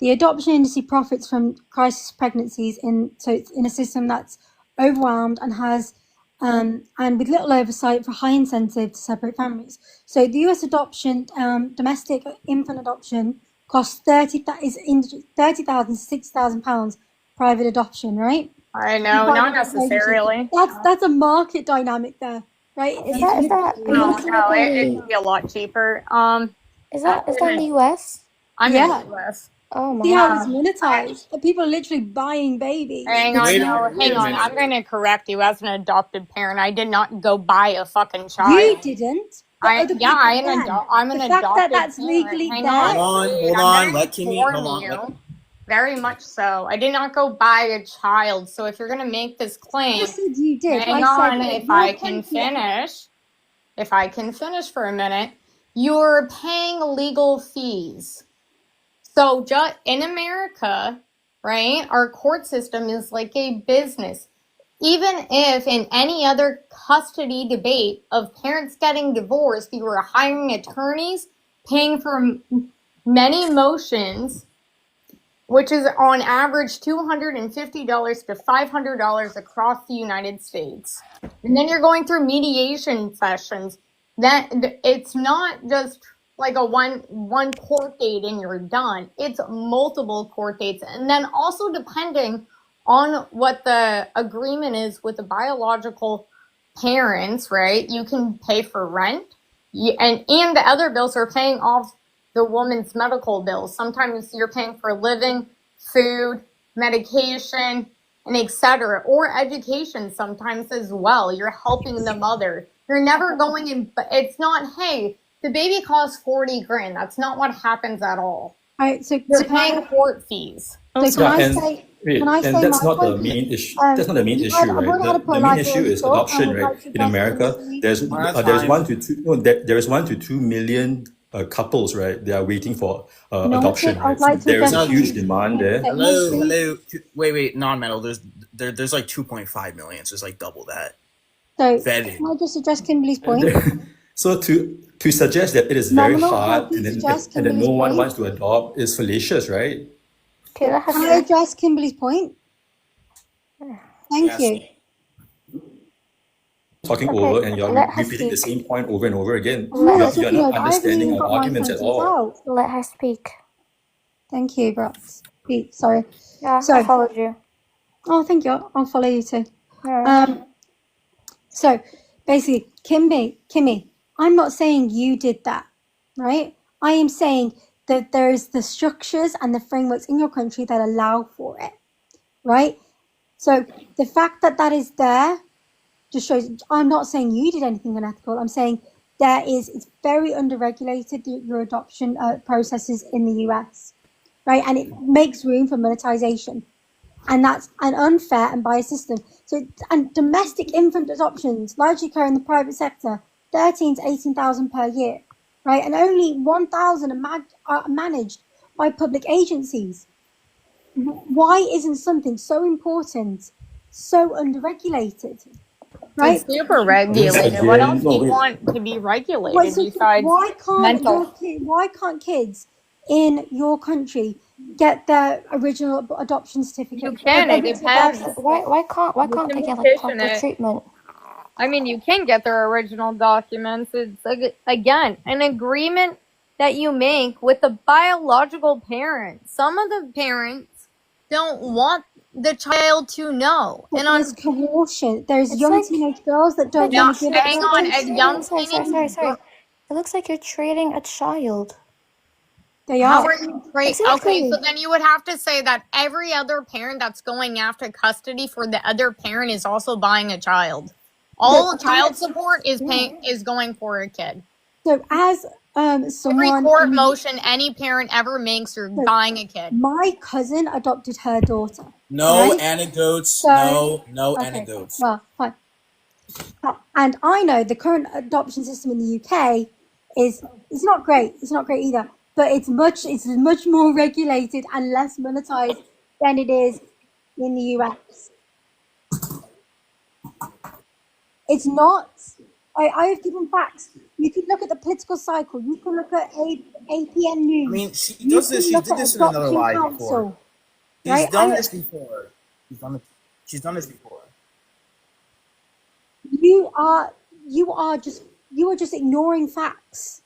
the adoption industry profits from crisis pregnancies it's in a system that's overwhelmed and has and with little oversight for high incentive to separate families. So the US adoption, domestic infant adoption costs £30,000 to £60,000 private adoption, right? I know, not necessarily. That's a market dynamic there, right? Is that No, it can be a lot cheaper. Is that in the US? I'm in the US. Oh my See how god. it's monetized? People are literally buying babies. Hang on. I'm going to correct you. As an adopted parent, I did not go buy a fucking child. You didn't. I'm an adopted The fact that that's parent. legally Hang there. on. Hold on, I'm let gonna Kimmy, inform hold on, you. Very much so. I did not go buy a child. So if you're going to make this claim, I said you did. hang I on, said if your I can country- finish. If I can finish for a minute, you're paying legal fees. So just in America, right, our court system is like a business. Even if in any other custody debate of parents getting divorced, you were hiring attorneys, paying for many motions, which is on average $250 to $500 across the United States. And then you're going through mediation sessions. That it's not just like a one court date and you're done. It's multiple court dates. And then also depending on what the agreement is with the biological parents, right? You can pay for rent, and the other bills are paying off the woman's medical bills. Sometimes you're paying for living, food, medication, and etc. Or education sometimes as well. You're helping the mother. You're never going in, but it's not, hey, the baby costs 40 grand. That's not what happens at all. All right, so You're paying court fees. So can I and, say? wait, Can I and say that's my not the point? main issue. That's not the main issue, I've right? already had a The point main I've issue already is thought, adoption, and I'd right? like to In address America, this. there's 1 to 2. No, there is 1 to 2 million couples, right? They are waiting for No, adoption. I'd Right? like to There is a address huge this. demand there. Hello. Wait, non-metal. There's like 2.5 million, so it's like double that. So Vetted. can I just address Kimberly's point? So to suggest that it is No, very I'm not hard happy and to that, address and that no Kimberly's one point. wants to adopt is fallacious, right? Okay, let her Can I speak. address Kimberly's point? Thank Yes. you. Talking Okay, over and you're let her repeating the speak. same point over and over again. I'm not Let her You're talking not over. I haven't understanding even our got my arguments at sentence all. out. Let her speak. Thank you, Brox. Pete, sorry. Yeah, So- I followed you. Oh, thank you. I'll follow you too. Yeah. So basically, Kimmy, I'm not saying you did that, right? I am saying that there's the structures and the frameworks in your country that allow for it, right? So the fact that that is there just shows. I'm not saying you did anything unethical. I'm saying it's very underregulated, your adoption processes in the US, right? And it makes room for monetization. And that's an unfair and biased system. So, and domestic infant adoptions largely occur in the private sector, 13 to 18,000 per year, right? And only 1,000 are managed by public agencies. Why isn't something so important so underregulated, right? It's super regulated. Again, What else do no, you wait. want to be regulated Wait, so besides mental? why can't kids in your country get their original adoption certificate? You can. It depends. Why can't they get like petition proper it. treatment? I mean, you can get their original documents. It's again an agreement that you make with the biological parent. Some of the parents don't want the child to know, But and on there's coercion. There's It's young like- teenage girls that don't now, want to give hang on, a young Sorry. teenage It looks like you're treating a child. They How are. are you Okay, Exactly. so then you would have to say that every other parent that's going after custody for the other parent is also buying a child. All Look, child support is going for a kid. So as Every someone court motion any parent ever makes, you're buying a kid. my cousin adopted her daughter. No right? anecdotes. So- No Okay, anecdotes. Well, fine. And I know the current adoption system in the UK is not great. It's not great either. But it's much more regulated and less monetized than it is in the US. It's not. I have given facts. You can look at the political cycle. You can look at APN News. I mean, she You does this. can She look did at this in another Adoption live Council, before. She's right? done this before. She's done this before. You are just ignoring facts.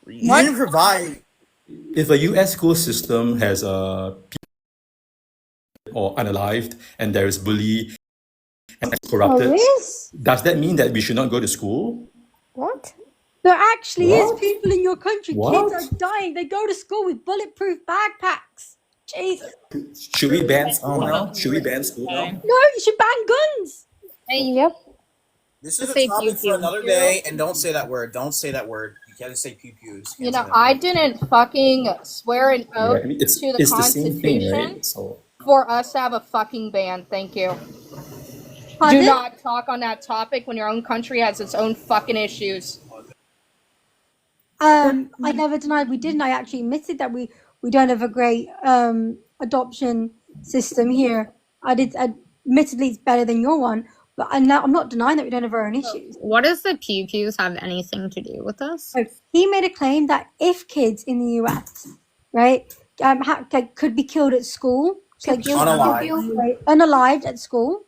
You didn't provide. If a U.S. school system has or unalived and there is bully and corrupted, There is. does that mean that we should not go to school? What? There actually What? is people in your country. What? Kids are dying. They go to school with bulletproof backpacks. Jesus. Should we ban school now? Should we ban school now? No, you should ban guns. Yep. This is a Thank topic you, for another day, and don't say that word. Don't say that word. You You have to say pew pews. You know, I didn't fucking swear an oath Right? I mean, it's to the it's the same thing, Constitution right? So for us to have a fucking ban. Thank you. Do Pardon? not talk on that topic when your own country has its own fucking issues. I never denied we didn't. I actually admitted that we don't have a great adoption system here. I did. Admittedly, it's better than your one, but I'm not denying that we don't have our own issues. What does the pew pews have anything to do with this? So he made a claim that if kids in the US, right, could be killed at school, so like unalived at school,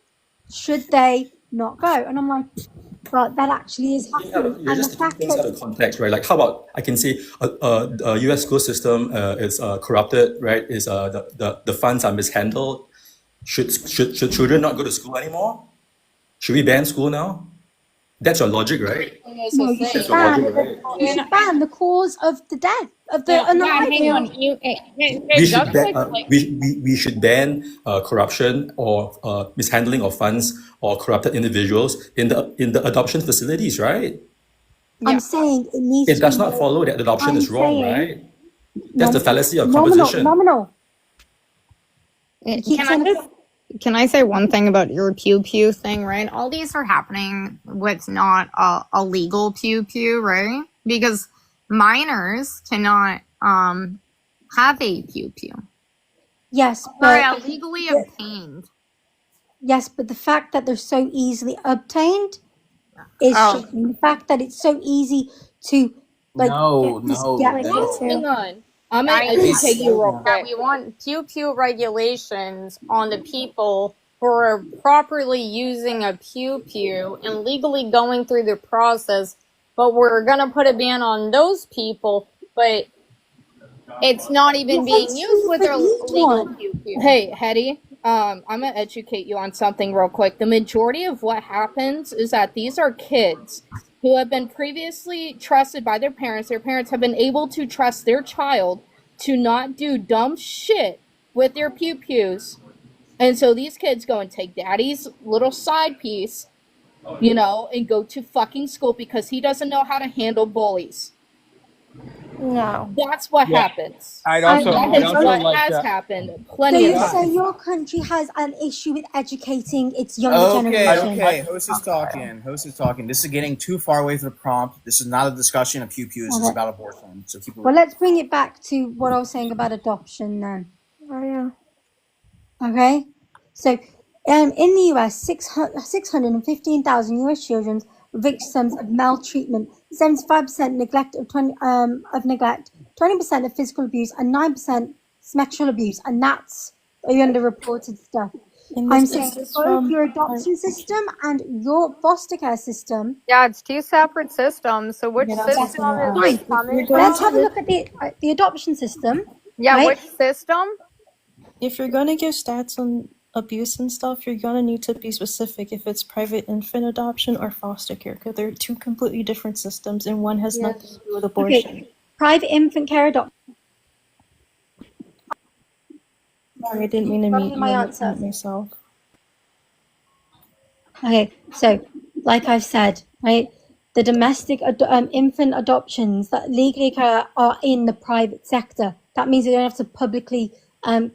should they not go? And I'm like, but that actually is happening. you're just taking things out of context, right? Like, how about I can say the U.S. school system is corrupted, right? Is the funds are mishandled. Should children not go to school anymore? Should we ban school now? That's your logic, right? No, you should ban the cause of the death of the unalive. hang on. We should ban corruption or mishandling of funds or corrupted individuals in the adoption facilities, right? I'm saying it needs. It does not follow that adoption is wrong, right? That's the fallacy of Nominal. composition. Can I say one thing about your pew pew thing, right? All these are happening with not a legal pew pew, right? Because minors cannot have a pew pew. Yes, They're but illegally obtained. yes, but the fact that they're so easily obtained is shocking. The fact that it's so easy to No, Hang on. I'm gonna educate you real quick. We want pew pew regulations on the people who are properly using a pew pew and legally going through the process, but we're gonna put a ban on those people, but it's not even being used with their legal pew pew. Hey, Hetty, I'm gonna educate you on something real quick. The majority of what happens is that these are kids who have been previously trusted by their parents. Their parents have been able to trust their child to not do dumb shit with their pew pews. And so these kids go and take daddy's little side piece, you know, and go to fucking school because he doesn't know how to handle bullies. No. That's what happens. I'd also what has happened So plenty of you say times. your country has an issue with educating its younger generation? Okay. Host is talking. This is getting too far away from the prompt. This is not a discussion of pew pews. This is about abortion. So keep it. Well, let's bring it back to what I was saying about adoption then. Oh yeah. Okay, so in the US, 615,000 US children were victims of maltreatment, 75% neglect of 20% of physical abuse, and 9% sexual abuse, and that's underreported stuff. I'm saying both your adoption system and your foster care system. Yeah, it's two separate systems. So which system is Fine. Let's have a look at the adoption system. Yeah, right? which system? If you're gonna give stats on abuse and stuff, you're gonna need to be specific if it's private infant adoption or foster care, because they're two completely different systems, and one has nothing to do with abortion. Okay, private infant care adoption. Sorry, I didn't mean to Probably meet my you answer. myself. Okay, so like I've said, right, the domestic infant adoptions that legally occur are in the private sector. That means you don't have to publicly claim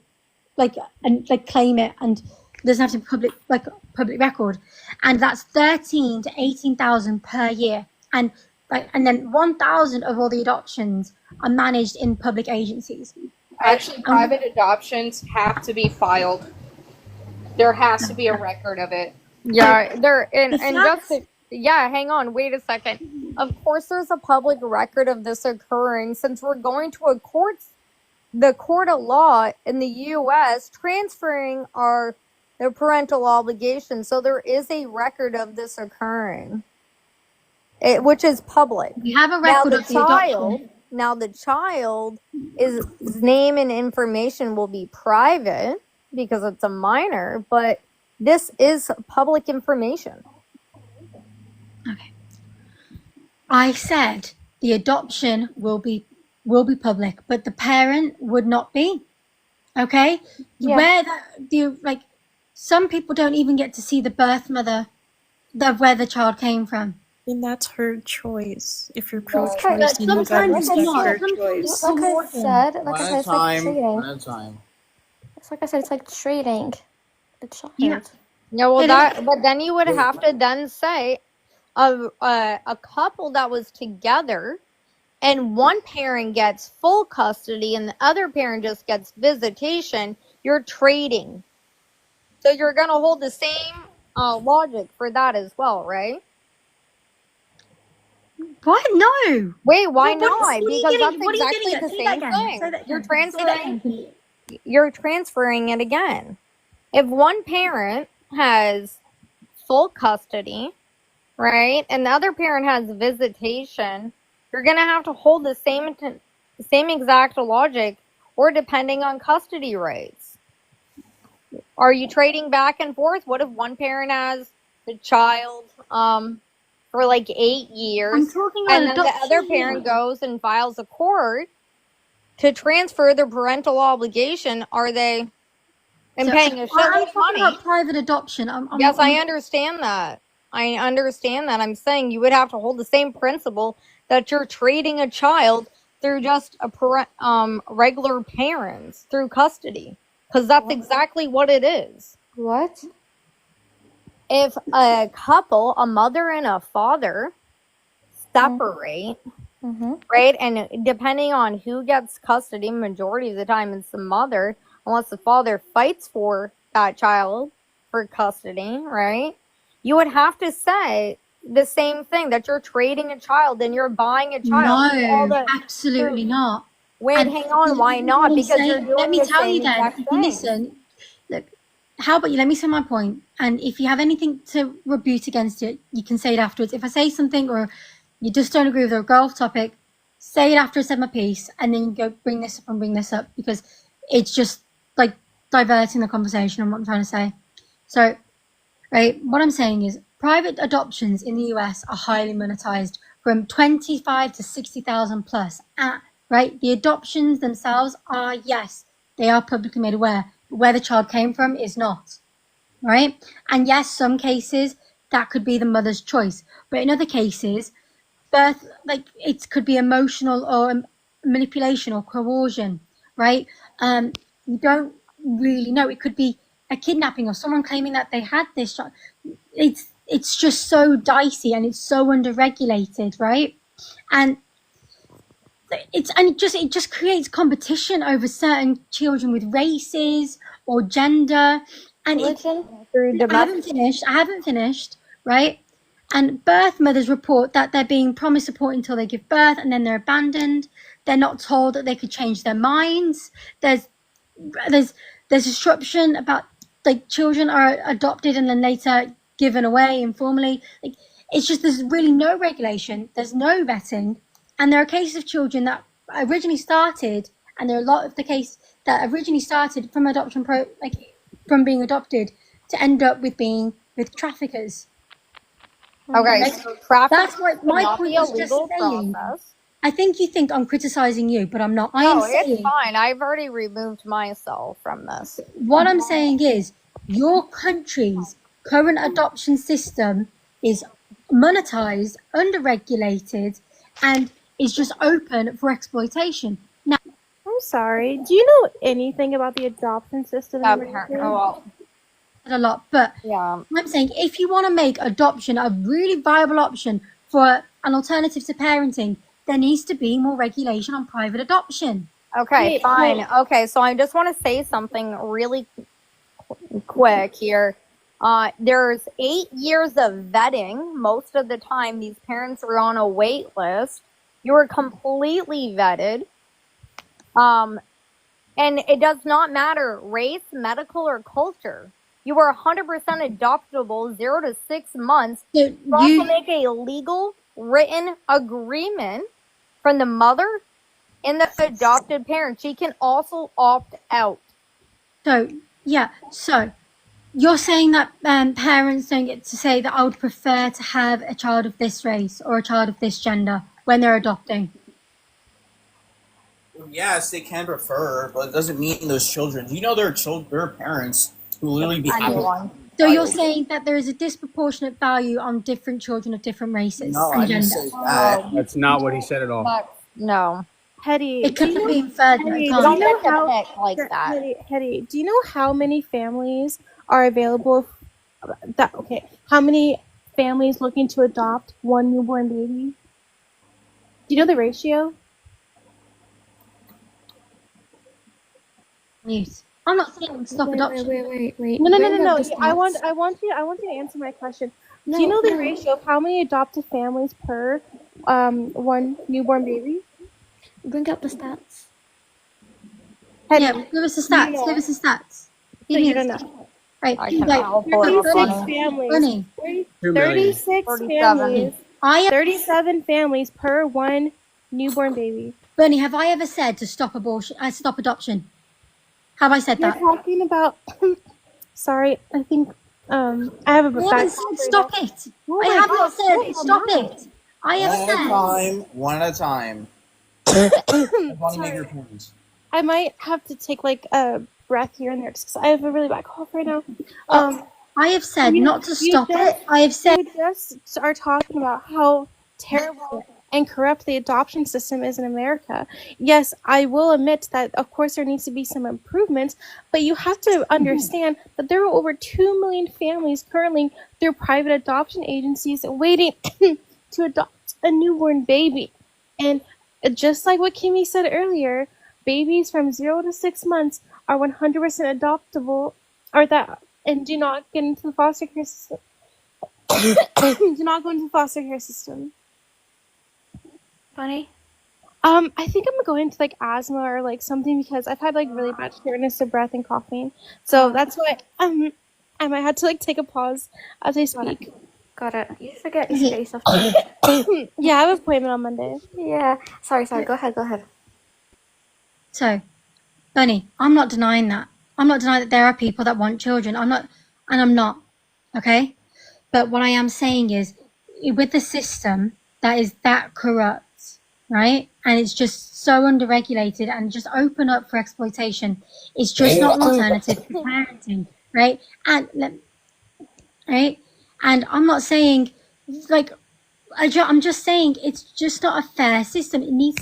it, and doesn't have to be public record, and that's 13 to 18,000 per year, and then 1,000 of all the adoptions are managed in public agencies. Actually, private adoptions have to be filed. There has to be a record of it. Yeah, hang on, wait a second. Of course there's a public record of this occurring since we're going to the court of law in the US transferring their parental obligations. So there is a record of this occurring. Which is public. We have a record of the adoption. Now the child's name and information will be private because it's a minor, but this is public information. Okay. I said the adoption will be public, but the parent would not be. Okay? Yeah. Some people don't even get to see the birth mother of where the child came from. And that's her choice. If you're Like pro-choice, then you gotta sometimes it's respect not. her Sometimes it's choice. I rewarding. said, like One I at said, a it's like time. trading. One at a time. It's like I said, it's like trading the child. Yeah. Yeah, well, It is. but then you would have to then say a couple that was together and one parent gets full custody and the other parent just gets visitation, you're trading. So you're going to hold the same logic for that as well, right? What? No. Wait, why What not? are you Because getting? that's What are you exactly getting at? the Say that same again. Say thing. that You're again. Say that transferring. again, please. You're transferring it again. If one parent has full custody, right, and the other parent has visitation, you're going to have to hold the same exact logic, or depending on custody rights. Are you trading back and forth? What if one parent has the child for like 8 years, I'm talking about and then the other adoption parent here. goes and files a court to transfer their parental obligation? Are they So paying a I'm shitload of talking money? about private adoption. Yes, I understand that. I understand that. I'm saying you would have to hold the same principle that you're trading a child through just regular parents through custody, because that's exactly what it is. What? If a couple, a mother and a father, separate, right, and depending on who gets custody, majority of the time it's the mother, unless the father fights for that child for custody, right? You would have to say the same thing, that you're trading a child and you're buying a child. No, absolutely not. Wait, And hang on. Why not? what I'm Because you're saying- doing let me the tell same you then. exact If you thing. listen, look, how about you let me say my point, and if you have anything to rebut against it, you can say it afterwards. If I say something or you just don't agree with the golf topic, say it after I said my piece, and then you go bring this up and bring this up, because it's just like diverting the conversation on what I'm trying to say. So, right, what I'm saying is private adoptions in the US are highly monetized, from 25 to 60,000 plus. Right, the adoptions themselves are, yes, they are publicly made aware, but where the child came from is not. Right, and yes, some cases that could be the mother's choice, but in other cases, birth, like, it could be emotional or manipulation or coercion. Right, you don't really know. It could be a kidnapping or someone claiming that they had this child. It's just so dicey and it's so underregulated, right? And it just creates competition over certain children with races or gender. And I haven't finished, right? And birth mothers report that they're being promised support until they give birth, and then they're abandoned. They're not told that they could change their minds. There's disruption about, like, children are adopted and then later given away informally. Like, it's just, there's really no regulation. There's no vetting, and there are cases of children that originally started, and there are a lot of the cases that originally started from adoption from being adopted to end up with being with traffickers. Okay, Like, so trafficking that's what my cannot point be a was just legal saying. process. I think you think I'm criticizing you, but I'm not. I am No, it's saying, fine. I've already removed myself from this. what I'm saying is, your country's current adoption system is monetized, underregulated, and is just open for exploitation. Now, I'm sorry. Do you know anything about the adoption system? in America? a lot, but yeah, I'm saying, if you want to make adoption a really viable option for an alternative to parenting, there needs to be more regulation on private adoption. Okay, fine. Okay, so I just want to say something really quick here. There's 8 years of vetting. Most of the time, these parents are on a wait list. You are completely vetted. And it does not matter race, medical, or culture. You are 100% adoptable 0 to 6 months. You also make a legal written agreement from the mother and the adopted parent. She can also opt out. So, yeah, so you're saying that parents don't get to say that I would prefer to have a child of this race or a child of this gender when they're adopting? Yes, they can prefer, but it doesn't mean those children. You know, there are parents who literally be happy. So you're child. saying that there is a disproportionate value on different children of different races No, and I didn't gender. say that. That's not what he said at all. No. Hetty, It couldn't be inferred. That it Hetty, can't. do you know Don't get how the pick like that. Hetty, do you know how many families are available? How many families looking to adopt one newborn baby? Do you know the ratio? Yes. I'm not saying stop adoption. Wait. No. I want you to answer my question. Do you know the ratio of how many adopted families per one newborn baby? Bring up the stats. Yeah, give us the stats. Give us the stats. Give me the stats. Right. I'll pull it up 36 on it. families. Bunny. 36 families. 37 families per one newborn baby. Bernie, have I ever said to stop abortion? Stop adoption. Have I said You're that? talking about. Sorry, I think I have a. I haven't said stop it. I have not said stop it. I have One at a time. Bonnie, make your points. I might have to take like a breath here and there just because I have a really bad cough right now. I have said not to stop it. I have said you just are talking about how terrible and corrupt the adoption system is in America. Yes, I will admit that of course there needs to be some improvements, but you have to understand that there are over 2 million families currently through private adoption agencies waiting to adopt a newborn baby. And just like what Kimmy said earlier, babies from 0 to 6 months are 100% adoptable, and do not get into the foster care system. Do not go into the foster care system. Funny. I think I'm gonna go into like asthma or like something because I've had like really bad shortness of breath and coughing. So that's why I might have to like take a pause as I speak. Got it. You forget your space off. Yeah, I have an appointment on Monday. Yeah. Sorry. Go ahead. so. Bernie, I'm not denying that. I'm not denying that there are people that want children. I'm not. Okay? But what I am saying is, with the system that is that corrupt, right? And it's just so underregulated and just open up for exploitation. It's just not an alternative to parenting, right? And I'm not saying, like, I'm just saying it's just not a fair system. It needs.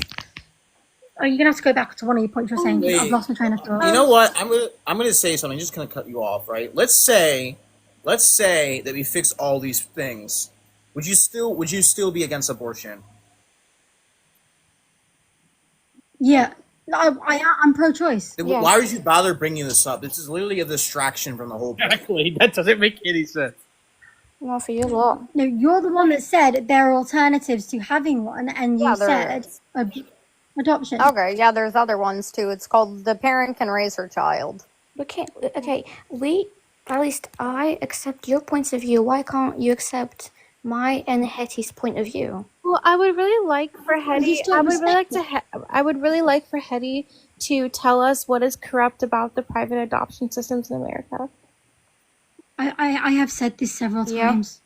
Oh, you're gonna have to go back to one of your points you're saying. Wait. I've lost my train of thought. You know what? I'm gonna say something. Just gonna cut you off, right? Let's say that we fix all these things. Would you still be against abortion? Yeah, I'm pro-choice. Yes. Why would you bother bringing this up? This is literally a distraction from the whole point. Exactly. That doesn't make any sense. Well, for you lot. No, you're the one that said there are alternatives to having one, and you there said adoption. Okay, yeah, there's other ones too. It's called The Parent Can Raise Her Child. Okay, at least I accept your points of view. Why can't you accept my and Hetty's point of view? Well, I would really like for Hetty. still I would really like for Hetty to tell us what is corrupt about the private adoption systems in America. I have said this several times.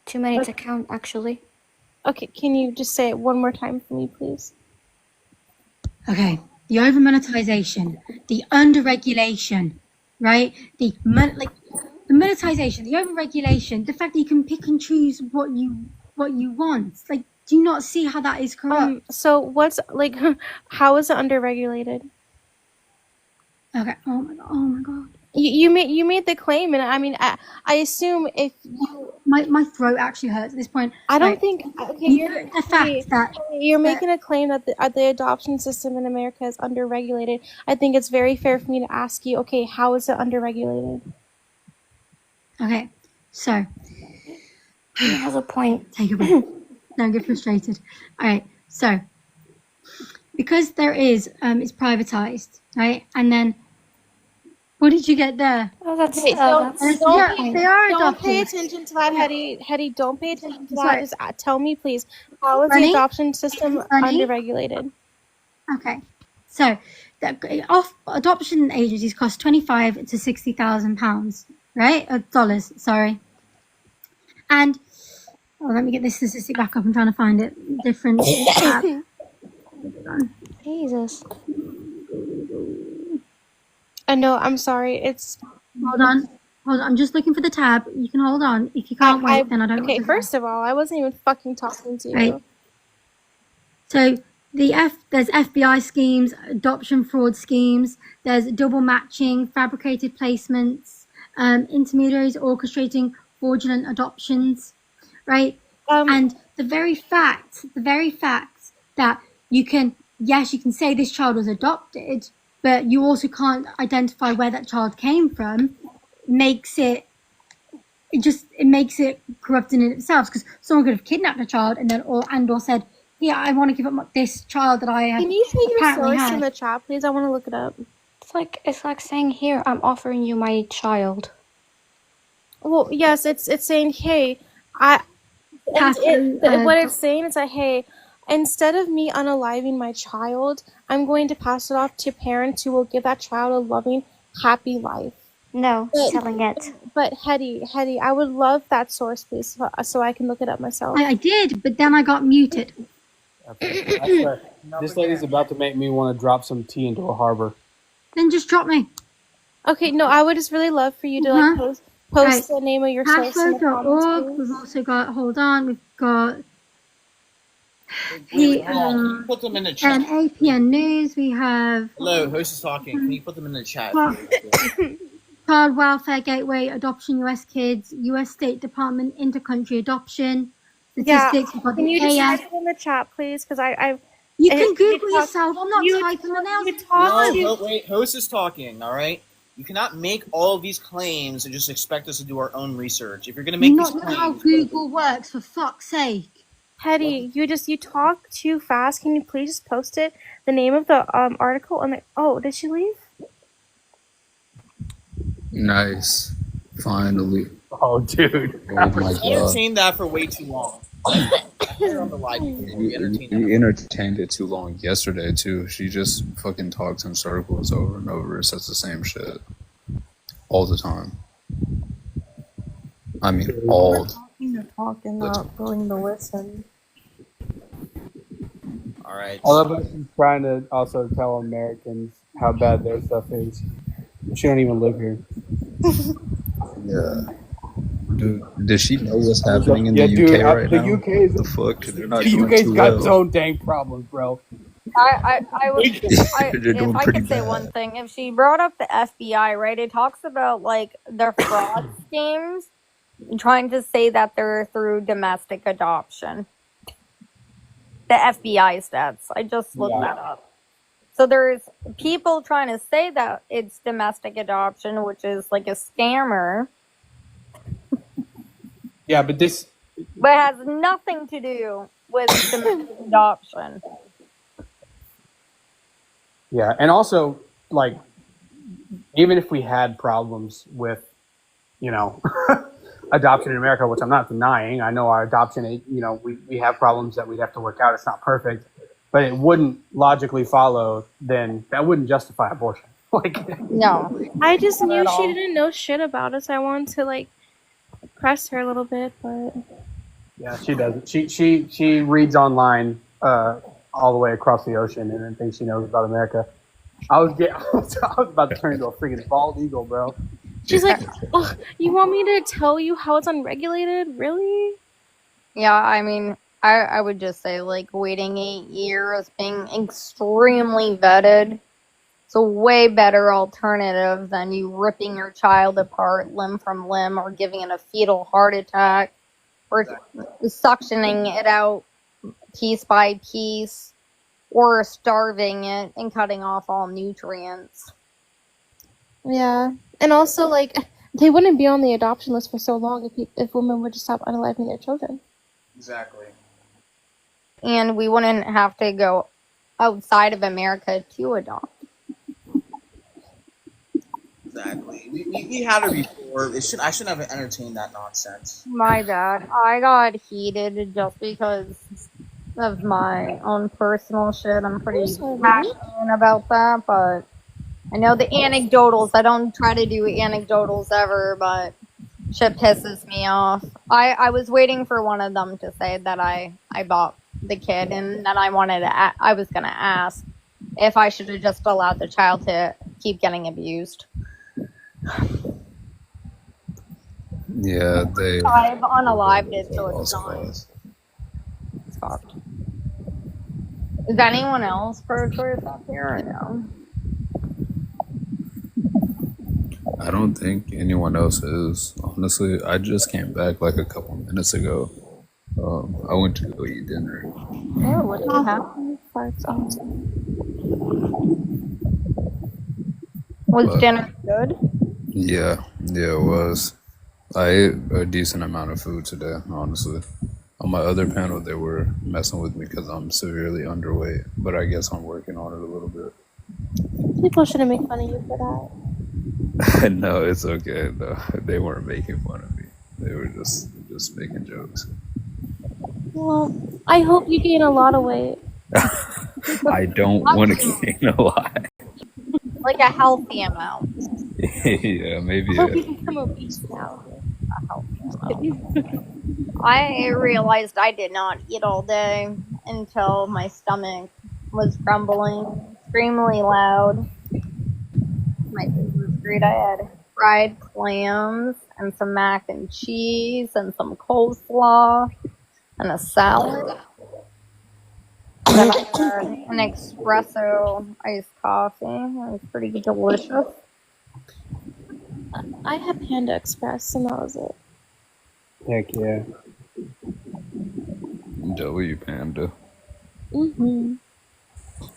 Too many to count, actually. Okay, can you just say it one more time for me, please? Okay, the over-monetization, the under-regulation, right? The monetization, the over-regulation, the fact that you can pick and choose what you want. Like, do you not see how that is corrupt? So what's like? How is it underregulated? Okay. Oh my god. You made the claim, and I mean, I assume if you. My throat actually hurts at this point. I don't Right. think. Okay, the fact that you're making a claim that the adoption system in America is underregulated. I think it's very fair for me to ask you. Okay, how is it underregulated? Okay, so He has a point. take a breath. Don't get frustrated. All right, so because there is it's privatized, right? And then what did you get there? Oh, that's Hey, don't adopted. pay attention to that, Hetty. Hetty, don't pay attention to that. Sorry. Just tell me, please, how is the Bernie? adoption system Bernie? underregulated? Okay, so adoption agencies cost £25,000 to £60,000, right? Dollars, sorry. And let me get this statistic back up. I'm trying to find it. Different. Jesus. I know. I'm sorry. It's Hold on. Hold on, I'm just looking for the tab. You can hold on. If you can't wait, then I don't. Okay, first of all, I wasn't even fucking talking to you. Right. So there's FBI schemes, adoption fraud schemes. There's double matching, fabricated placements, intermediaries orchestrating fraudulent adoptions, right? And the very fact that you can say this child was adopted, but you also can't identify where that child came from, makes it corrupt in itself, because someone could have kidnapped a child and then or said, yeah, I want to give up this child that I have. Can you say your apparently source had. in the chat, please? I want to look it up. It's like saying, here, I'm offering you my child. Well, yes, it's saying, hey, what it's saying is that, hey, instead of me unaliving my child, I'm going to pass it off to parents who will give that child a loving, happy life. No, selling it. But Hetty, I would love that source, please, so I can look it up myself. I did, but then I got muted. This lady's about to make me want to drop some tea into a harbor. Then just drop me. Okay, no, I would just really love for you to like post Right. the name of your source in the comments, Password.org. please. We've also got, hold on, we've got Hold on. Can you put them in the chat? APN News. We have Hello, host is talking. Can you put them in the chat? Child Welfare Gateway, Adoption US Kids, US State Department, Intercountry Adoption, Yeah, statistics. We've got can the you just AS. type it in the chat, please? Because I You can Google yourself. I'm not you typing it out. No, wait, host is talking, all right? You cannot make all of these claims and just expect us to do our own research. If you're going to make You these not know how claims... Google works, for fuck's sake. Hetty, you talk too fast. Can you please just post it? The name of the article and oh, did she leave? Nice. Finally. Oh, dude. Oh my We god. entertained that for way too long. On the live before. We entertained that. You entertained it too long yesterday too. She just fucking talks in circles over and over. Says the same shit all the time. I mean, all. Talking, not willing to listen. All right. All of us is trying to also tell Americans how bad their stuff is. She don't even live here. Yeah. Dude, does she know what's happening in Yeah, the dude, UK right the now? UK's The fuck? They're not the doing UK's too got well. its own dang problems, bro. I would, They're doing if I pretty could say bad. one thing, if she brought up the FBI, right, it talks about, like, their fraud schemes, trying to say that they're through domestic adoption. The FBI stats. I just looked that up. So there's people trying to say that it's domestic adoption, which is like a scammer, Yeah, but this... but it has nothing to do with domestic adoption. Yeah, and also, like, even if we had problems with, you know, adoption in America, which I'm not denying, I know our adoption, we have problems that we'd have to work out. It's not perfect, but it wouldn't logically follow, then that wouldn't justify abortion. Like, no. I just Not knew at she all. didn't know shit about us. I wanted to like press her a little bit, but yeah, she doesn't. She reads online all the way across the ocean and then thinks she knows about America. I was about to turn into a freaking bald eagle, bro. she's like, oh, "You want me to tell you how it's unregulated? Really?" Yeah, I mean, I would just say, like, waiting 8 years, being extremely vetted, it's a way better alternative than you ripping your child apart limb from limb or giving it a fetal heart attack or suctioning it out piece by piece or starving it and cutting off all nutrients. Yeah, and also like they wouldn't be on the adoption list for so long if women would just stop unaliving their children. Exactly. And we wouldn't have to go outside of America to adopt. Exactly. We had it before. I shouldn't have entertained that nonsense. My bad. I got heated just because of my own personal shit. I'm pretty passionate about that, but I know the anecdotals. I don't try to do anecdotals ever, but shit pisses me off. I was waiting for one of them to say that I bought the kid, and then I was gonna ask if I should have just allowed the child to keep getting abused. Yeah, they I've unalived it, so it's lost gone. cause. It's fucked. Is anyone else pro-choice up here or no? I don't think anyone else is. Honestly, I just came back like a couple minutes ago. I went to go eat dinner. Oh, what do you have? Farts on. Was But dinner good? yeah, it was. I ate a decent amount of food today, honestly. On my other panel, they were messing with me because I'm severely underweight, but I guess I'm working on it a little bit. People shouldn't make fun of you for that. No, it's okay. No, they weren't making fun of me. They were just making jokes. Well, I hope you gain a lot of weight. I don't want to gain a lot. Like a healthy amount. Yeah, maybe. I hope you become obese now. A healthy amount. I realized I did not eat all day until my stomach was grumbling extremely loud. My food was great. I had fried clams and some mac and cheese and some coleslaw and a salad. Then I had an espresso iced coffee. It was pretty delicious. I had Panda Express, and that was it. Heck yeah. W Panda.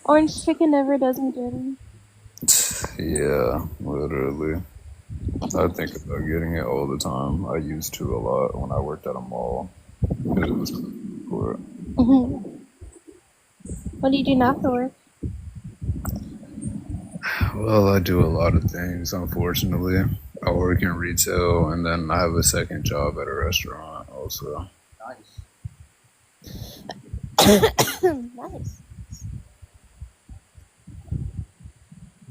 Orange chicken never does me dirty. Yeah, literally. I think about getting it all the time. I used to a lot when I worked at a mall. It was for it. What do you do now for work? Well, I do a lot of things, unfortunately. I work in retail, and then I have a second job at a restaurant also. Nice.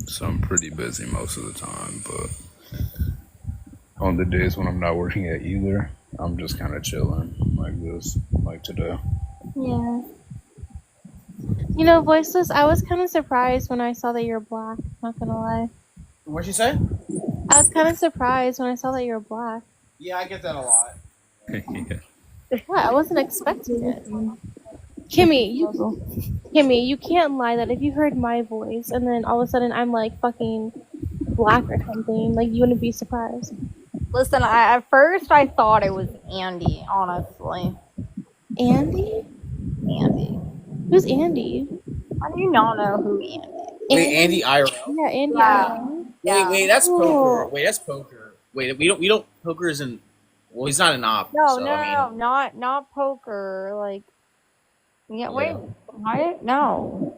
So I'm pretty busy most of the time, but on the days when I'm not working at either, I'm just kind of chilling like this, like today. Yeah. You know, Voiceless, I was kind of surprised when I saw that you're black. Not gonna lie. What'd you say? I was kind of surprised when I saw that you're black. Yeah, I get that a lot. Yeah. Yeah, I wasn't expecting it. Kimmy, you can't lie that if you heard my voice and then all of a sudden I'm like fucking black or something, like you wouldn't be surprised. Listen, at first I thought it was Andy, honestly. Andy? Andy. Who's Andy? I do not know who Andy is. Wait, Andy IRL? Yeah, Andy. Yeah. Wait, that's Oh. poker. Wait, that's poker. Wait, we don't. Poker isn't. Well, he's not an op. No, so, no, I mean, no, not poker. Like, yeah, wait, what? No.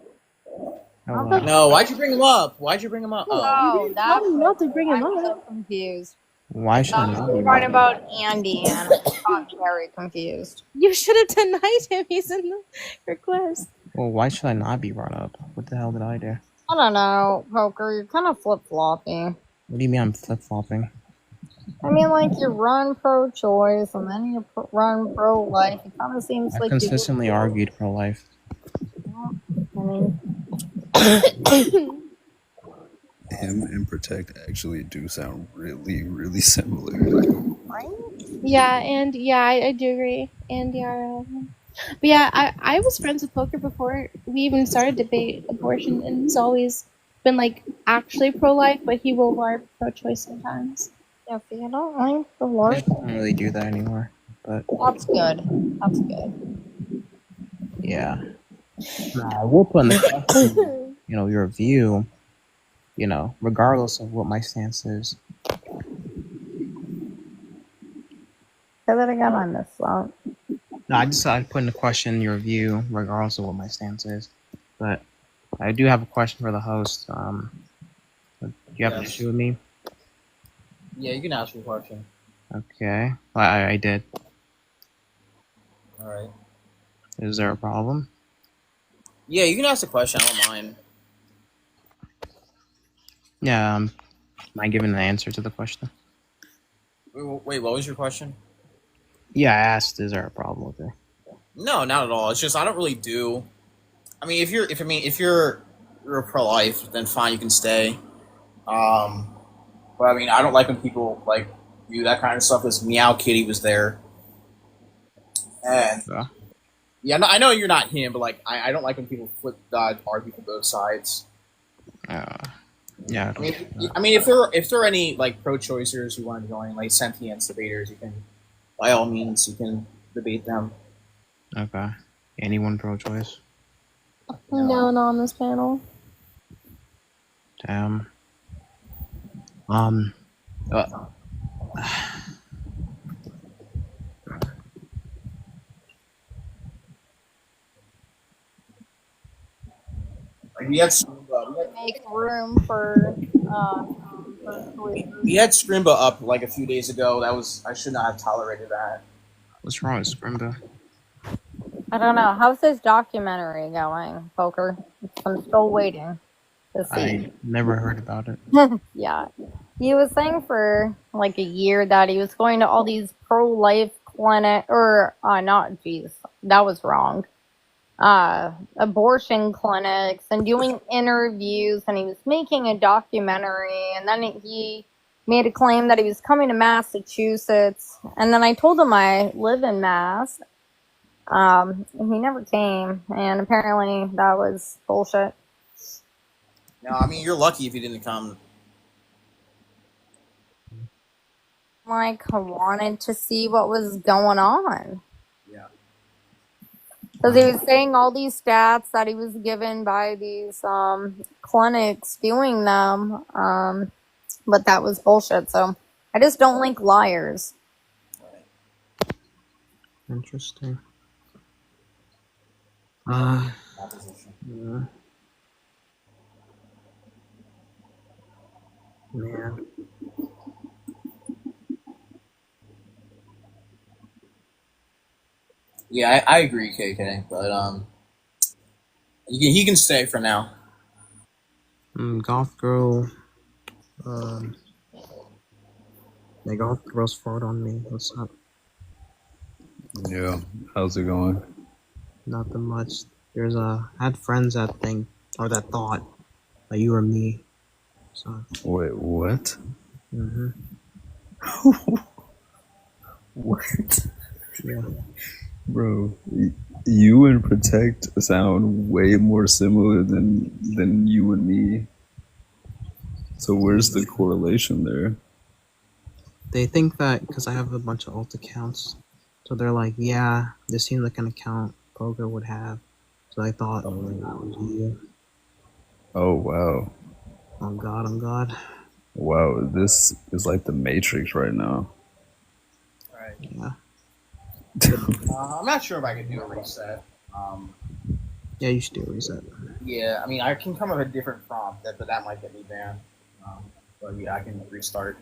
no. Why'd you bring him up? Why'd you bring him up? Oh. No, that's not to bring him I'm up. so confused. Why should I I'm not be talking up? about Andy, and I'm very confused. You should have denied him. He's in the request. Well, why should I not be brought up? What the hell did I do? I don't know, Poker. You're kind of flip floppy. What do you mean I'm flip flopping? I mean, like you run pro-choice and then you run pro-life. It kind of seems I've like consistently argued pro life. I mean, Him and Protect actually do sound really, really similar. right? Yeah, and yeah, I do agree. And yeah, but yeah, I was friends with Poker before we even started debate abortion, and he's always been like actually pro-life, but he will bar pro-choice sometimes. Yeah, see, I don't like the I Lord. don't really do that anymore. But That's good. That's good. yeah, I will put in the question, your view. Regardless of what my stance is. Say that again. I missed that. No, I decided to put in the question your view, regardless of what my stance is. But I do have a question for the host. Do you have an issue with me? Yeah, you can ask your question. Okay, I did. All right. Is there a problem? Yeah, you can ask the question. I don't mind. Yeah. Am I giving an answer to the question? Wait, what was your question? Yeah, I asked. Is there a problem with it? No, not at all. It's just I don't really do. I mean, if you're pro-life, then fine, you can stay. But I mean, I don't like when people like do that kind of stuff. Because Meow Kitty was there, and yeah, no, I know you're not him, but like I don't like when people argue for both sides. Yeah. I mean, if there are any like pro-choicers who want to join, like sentience debaters, you can, by all means, you can debate them. Okay. Anyone pro-choice? No, not on this panel. Damn. We had Make room for we had Scrimba up like a few days ago. I should not have tolerated that. What's wrong with Scrimba? I don't know. How's this documentary going, Poker? I'm still waiting to see. I never heard about it. Yeah. He was saying for like a year that he was going to all these pro-life clinic that was wrong. Abortion clinics and doing interviews, and he was making a documentary, and then he made a claim that he was coming to Massachusetts, and then I told him I live in Mass. And he never came, and apparently that was bullshit. No, I mean, you're lucky if you didn't come. Like, I wanted to see what was going on. Yeah. Because he was saying all these stats that he was given by these clinics doing them, but that was bullshit. So I just don't like liars. Interesting. Yeah. Man. Yeah, I agree, KK, but he can stay for now. Golf girl. The golf girl's fought on me. What's up? Yeah, how's it going? Nothing much. I had friends that thought that you were me. So. Wait, what? Mhm. What? Yeah. Bro, you and Protect sound way more similar than you and me. So where's the correlation there? They think that because I have a bunch of alt accounts, so they're like, yeah, this seems like an account Poker would have. So I thought, that would be you. Oh, wow. Oh God. Wow, this is like the Matrix right now. Right. Yeah. I'm not sure if I can do a reset. Yeah, you should do a reset. Yeah, I mean, I can come up with a different prompt, but that might get me banned. But yeah, I can restart.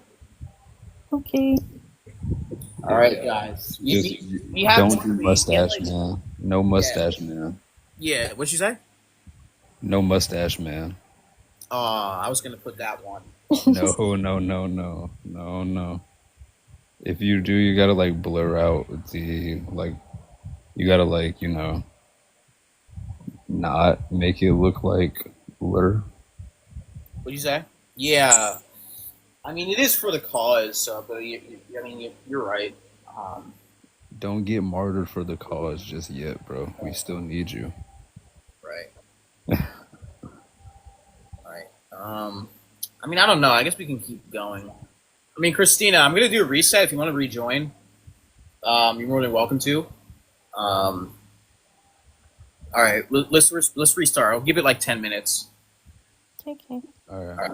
Okay. All right, guys. We have Don't do mustache, man. No mustache, man. Yeah, what'd you say? No mustache, man. I was gonna put that one. No. If you do, you gotta like blur out the you gotta not make it look like blur. What'd you say? Yeah, I mean it is for the cause, but you're right. Don't get martyred for the cause just yet, bro. We still need you. Right. I mean, I don't know. I guess we can keep going. I mean, Christina, I'm gonna do a reset. If you want to rejoin, you're more than welcome to. All right, let's restart. I'll give it like 10 minutes. Okay. All right.